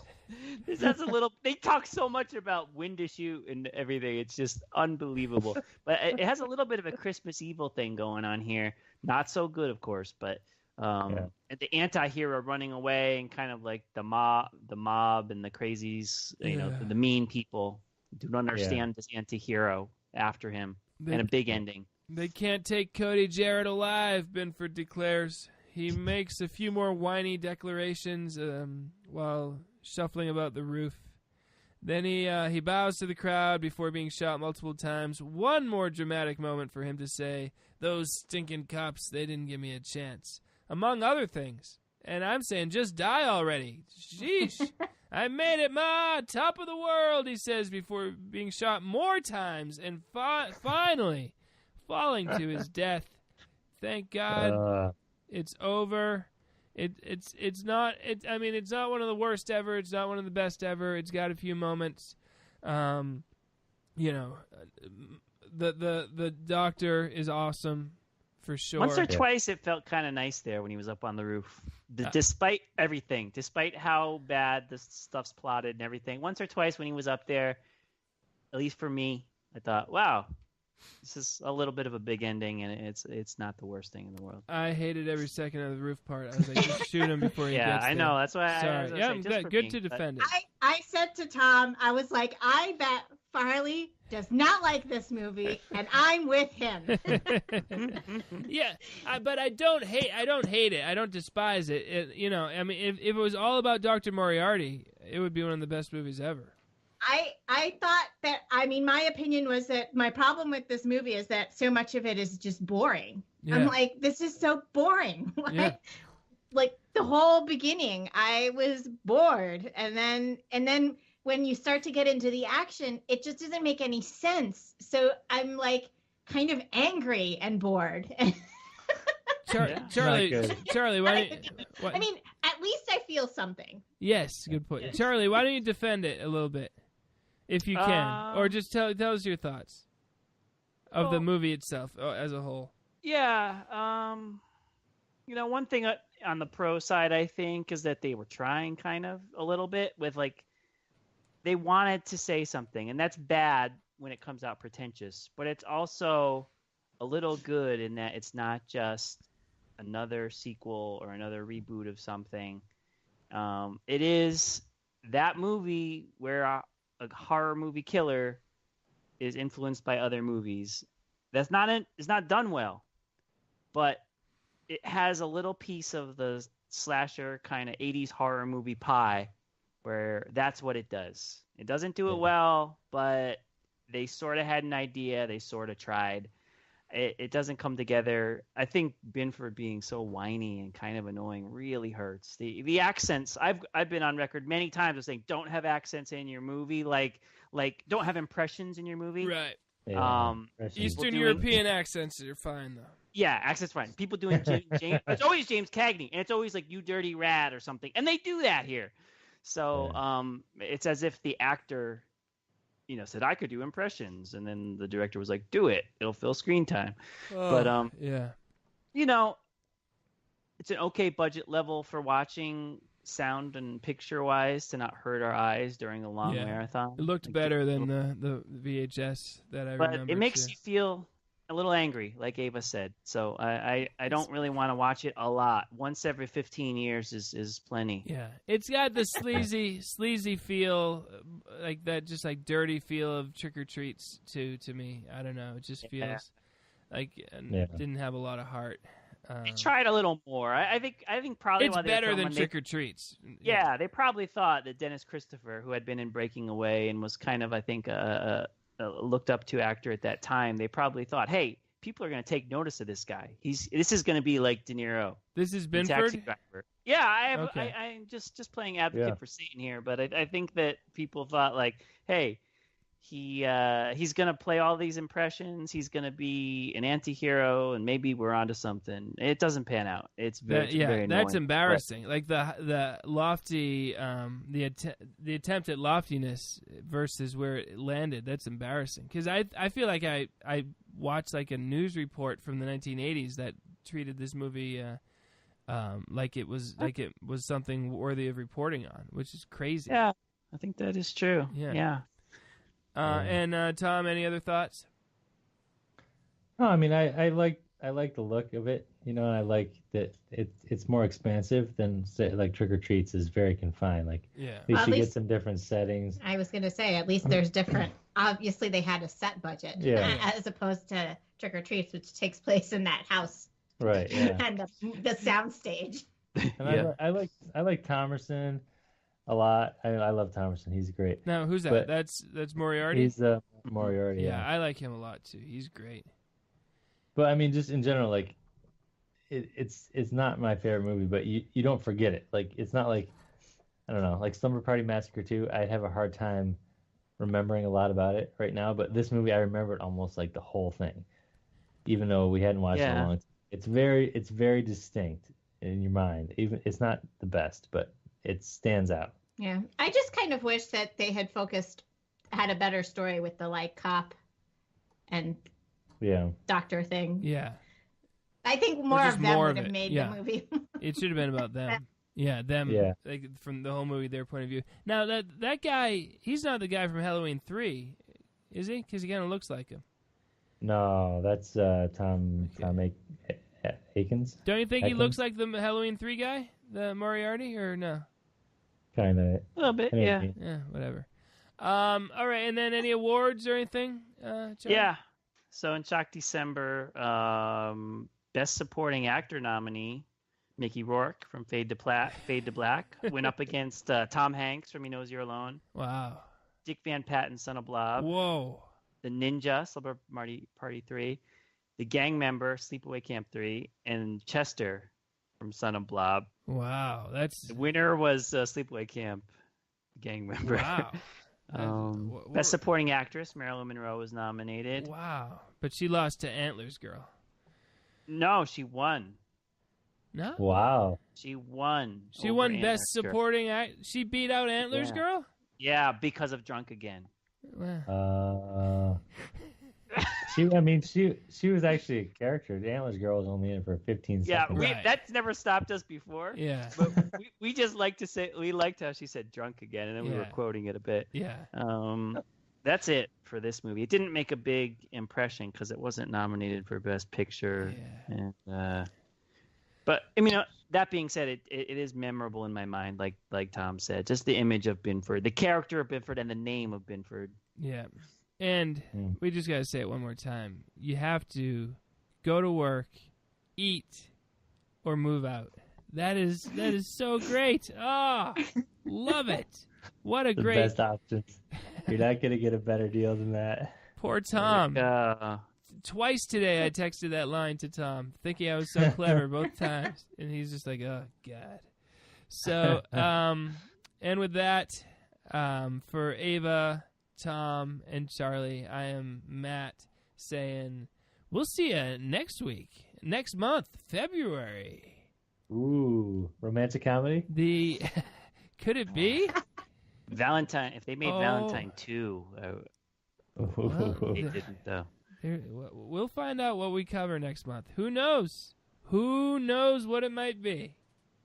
this has a little. They talk so much about when to shoot and everything. It's just unbelievable. But it has a little bit of a Christmas Evil thing going on here. Not so good, of course, but the anti-hero running away and kind of like the mob and the crazies, the mean people don't understand this anti-hero after him, and a big ending. They can't take Cody Jarrett alive, Benford declares. He makes a few more whiny declarations while shuffling about the roof. Then he bows to the crowd before being shot multiple times. One more dramatic moment for him to say, "Those stinking cops, they didn't give me a chance," among other things. And I'm saying, just die already. Sheesh. I made it, Ma. Top of the world, he says before being shot more times and finally falling to his death. Thank God. It's over. It's not one of the worst ever. It's not one of the best ever. It's got a few moments. The doctor is awesome for sure. Once or twice it felt kind of nice there when he was up on the roof. Despite everything, despite how bad this stuff's plotted and everything, once or twice when he was up there, at least for me, I thought, wow, this is a little bit of a big ending, and it's not the worst thing in the world. I hated every second of the roof part. I was like, just shoot him before he gets there. Yeah, I know. That's why Sorry. I'm good to defend it. I said to Tom, I was like, I bet Farley does not like this movie, and I'm with him. Yeah, but I don't hate it. I don't despise it. If it was all about Dr. Moriarty, it would be one of the best movies ever. I thought that, my opinion was that my problem with this movie is that so much of it is just boring. Yeah. I'm like, this is so boring. Like the whole beginning, I was bored. And then when you start to get into the action, it just doesn't make any sense. So I'm like kind of angry and bored. Charlie, why? At least I feel something. Yes, good point. Charlie, why don't you defend it a little bit, if you can, or just tell us your thoughts of the movie itself as a whole. Yeah, one thing on the pro side, I think, is that they were trying kind of a little bit with they wanted to say something, and that's bad when it comes out pretentious, but it's also a little good in that it's not just another sequel or another reboot of something. It is that movie where a horror movie killer is influenced by other movies. It's not done well, but it has a little piece of the slasher kind of 80s horror movie pie where that's what it does. It doesn't do it well, but they sort of had an idea. They sort of tried. It doesn't come together. I think Benford being so whiny and kind of annoying really hurts. The accents, I've been on record many times of saying don't have accents in your movie, like don't have impressions in your movie. Right. Yeah, Eastern European accents are fine though. Yeah, accents fine. People doing James, it's always James Cagney, and it's always like you dirty rat or something, and they do that here. So it's as if the actor said I could do impressions, and then the director was like, "Do it. It'll fill screen time." But it's an okay budget level for watching sound and picture wise to not hurt our eyes during a long marathon. It looked better than the VHS that I remember. But it makes you feel a little angry, like Ava said. So I don't really want to watch it a lot. Once every 15 years is plenty. Yeah, it's got the sleazy feel, like that, just like dirty feel of Trick or Treats to me. I don't know. It just feels like it didn't have a lot of heart. They tried a little more. I think probably it's better than Trick or Treats. Yeah, they probably thought that Dennis Christopher, who had been in Breaking Away and was kind of, I think, looked up to actor at that time, they probably thought, hey, people are going to take notice of this guy. This is going to be like De Niro. This is Benford? Yeah, I'm just playing advocate for Satan here, but I think that people thought like, hey, he's going to play all these impressions. He's going to be an anti-hero, and maybe we're onto something. It doesn't pan out. It's very annoying. That's embarrassing. Like the lofty, the attempt at loftiness versus where it landed. That's embarrassing. Because I feel like I watched like a news report from the 1980s that treated this movie like it was something worthy of reporting on, which is crazy. Yeah, I think that is true. Yeah. And Tom, any other thoughts? No, I mean, I like the look of it, and I like that it's more expansive than say, like Trick or Treats is very confined. Like, at least you get some different settings. I was going to say, at least there's different. Obviously, they had a set budget, as opposed to Trick or Treats, which takes place in that house, right? Yeah. And the sound stage. And I like Thomerson a lot. I love Thomerson. He's great. Now, who's that? That's Moriarty. He's Moriarty. Yeah, I like him a lot too. He's great. But I mean, just in general, like, it's not my favorite movie, but you don't forget it. Like, it's not like, I don't know, like Slumber Party Massacre 2. I'd have a hard time remembering a lot about it right now, but this movie I remembered almost like the whole thing, even though we hadn't watched it in a long time. It's very distinct in your mind. Even it's not the best, but it stands out. Yeah, I just kind of wish that they had had a better story with the like cop and doctor thing. Yeah. I think more of them would have made the movie. It should have been about them. Yeah, them. Yeah. Like, from the whole movie, their point of view. Now, that guy, he's not the guy from Halloween 3, is he? Because he kind of looks like him. No, that's Tom Akins. Don't you think he looks like the Halloween 3 guy, the Moriarty, or no? Kind of. A little bit, yeah. Yeah, whatever. All right, and then any awards or anything? Yeah. So in Shock December, Best Supporting Actor nominee, Mickey Rourke from Fade to Black, went up against Tom Hanks from He Knows You're Alone. Wow. Dick Van Patten, Son of Blob. Whoa. The Ninja, Slumber Party 3. The Gang Member, Sleepaway Camp 3. And Chester from Son of Blob. Wow. The winner was Sleepaway Camp, Gang Member. Wow. Best Supporting Actress, Marilyn Monroe was nominated. Wow. But she lost to Antlers Girl. No, she won. No? Wow. She won. She won Best Supporting Act. She beat out Antlers Girl? Yeah, because of Drunk Again. She was actually a character. The Antlers Girl was only in it for 15 seconds. Yeah, that's never stopped us before. Yeah. But we just like to say, we liked how she said Drunk Again, and then we were quoting it a bit. Yeah. That's it for this movie. It didn't make a big impression because it wasn't nominated for Best Picture. Yeah. And, but I mean, that being said, it is memorable in my mind, like Tom said. Just the image of Benford, the character of Benford, and the name of Benford. Yeah. And we just got to say it one more time. You have to go to work, eat, or move out. That is so great. Oh, love it. What a great... best options. You're not going to get a better deal than that. Poor Tom. Twice today I texted that line to Tom, thinking I was so clever both times. And he's just like, oh, God. So, and with that, for Ava, Tom, and Charlie, I am Matt saying, we'll see you next month, February. Ooh, romantic comedy? Could it be? Valentine, if they made Valentine 2, they didn't, though. We'll find out what we cover next month. Who knows? Who knows what it might be?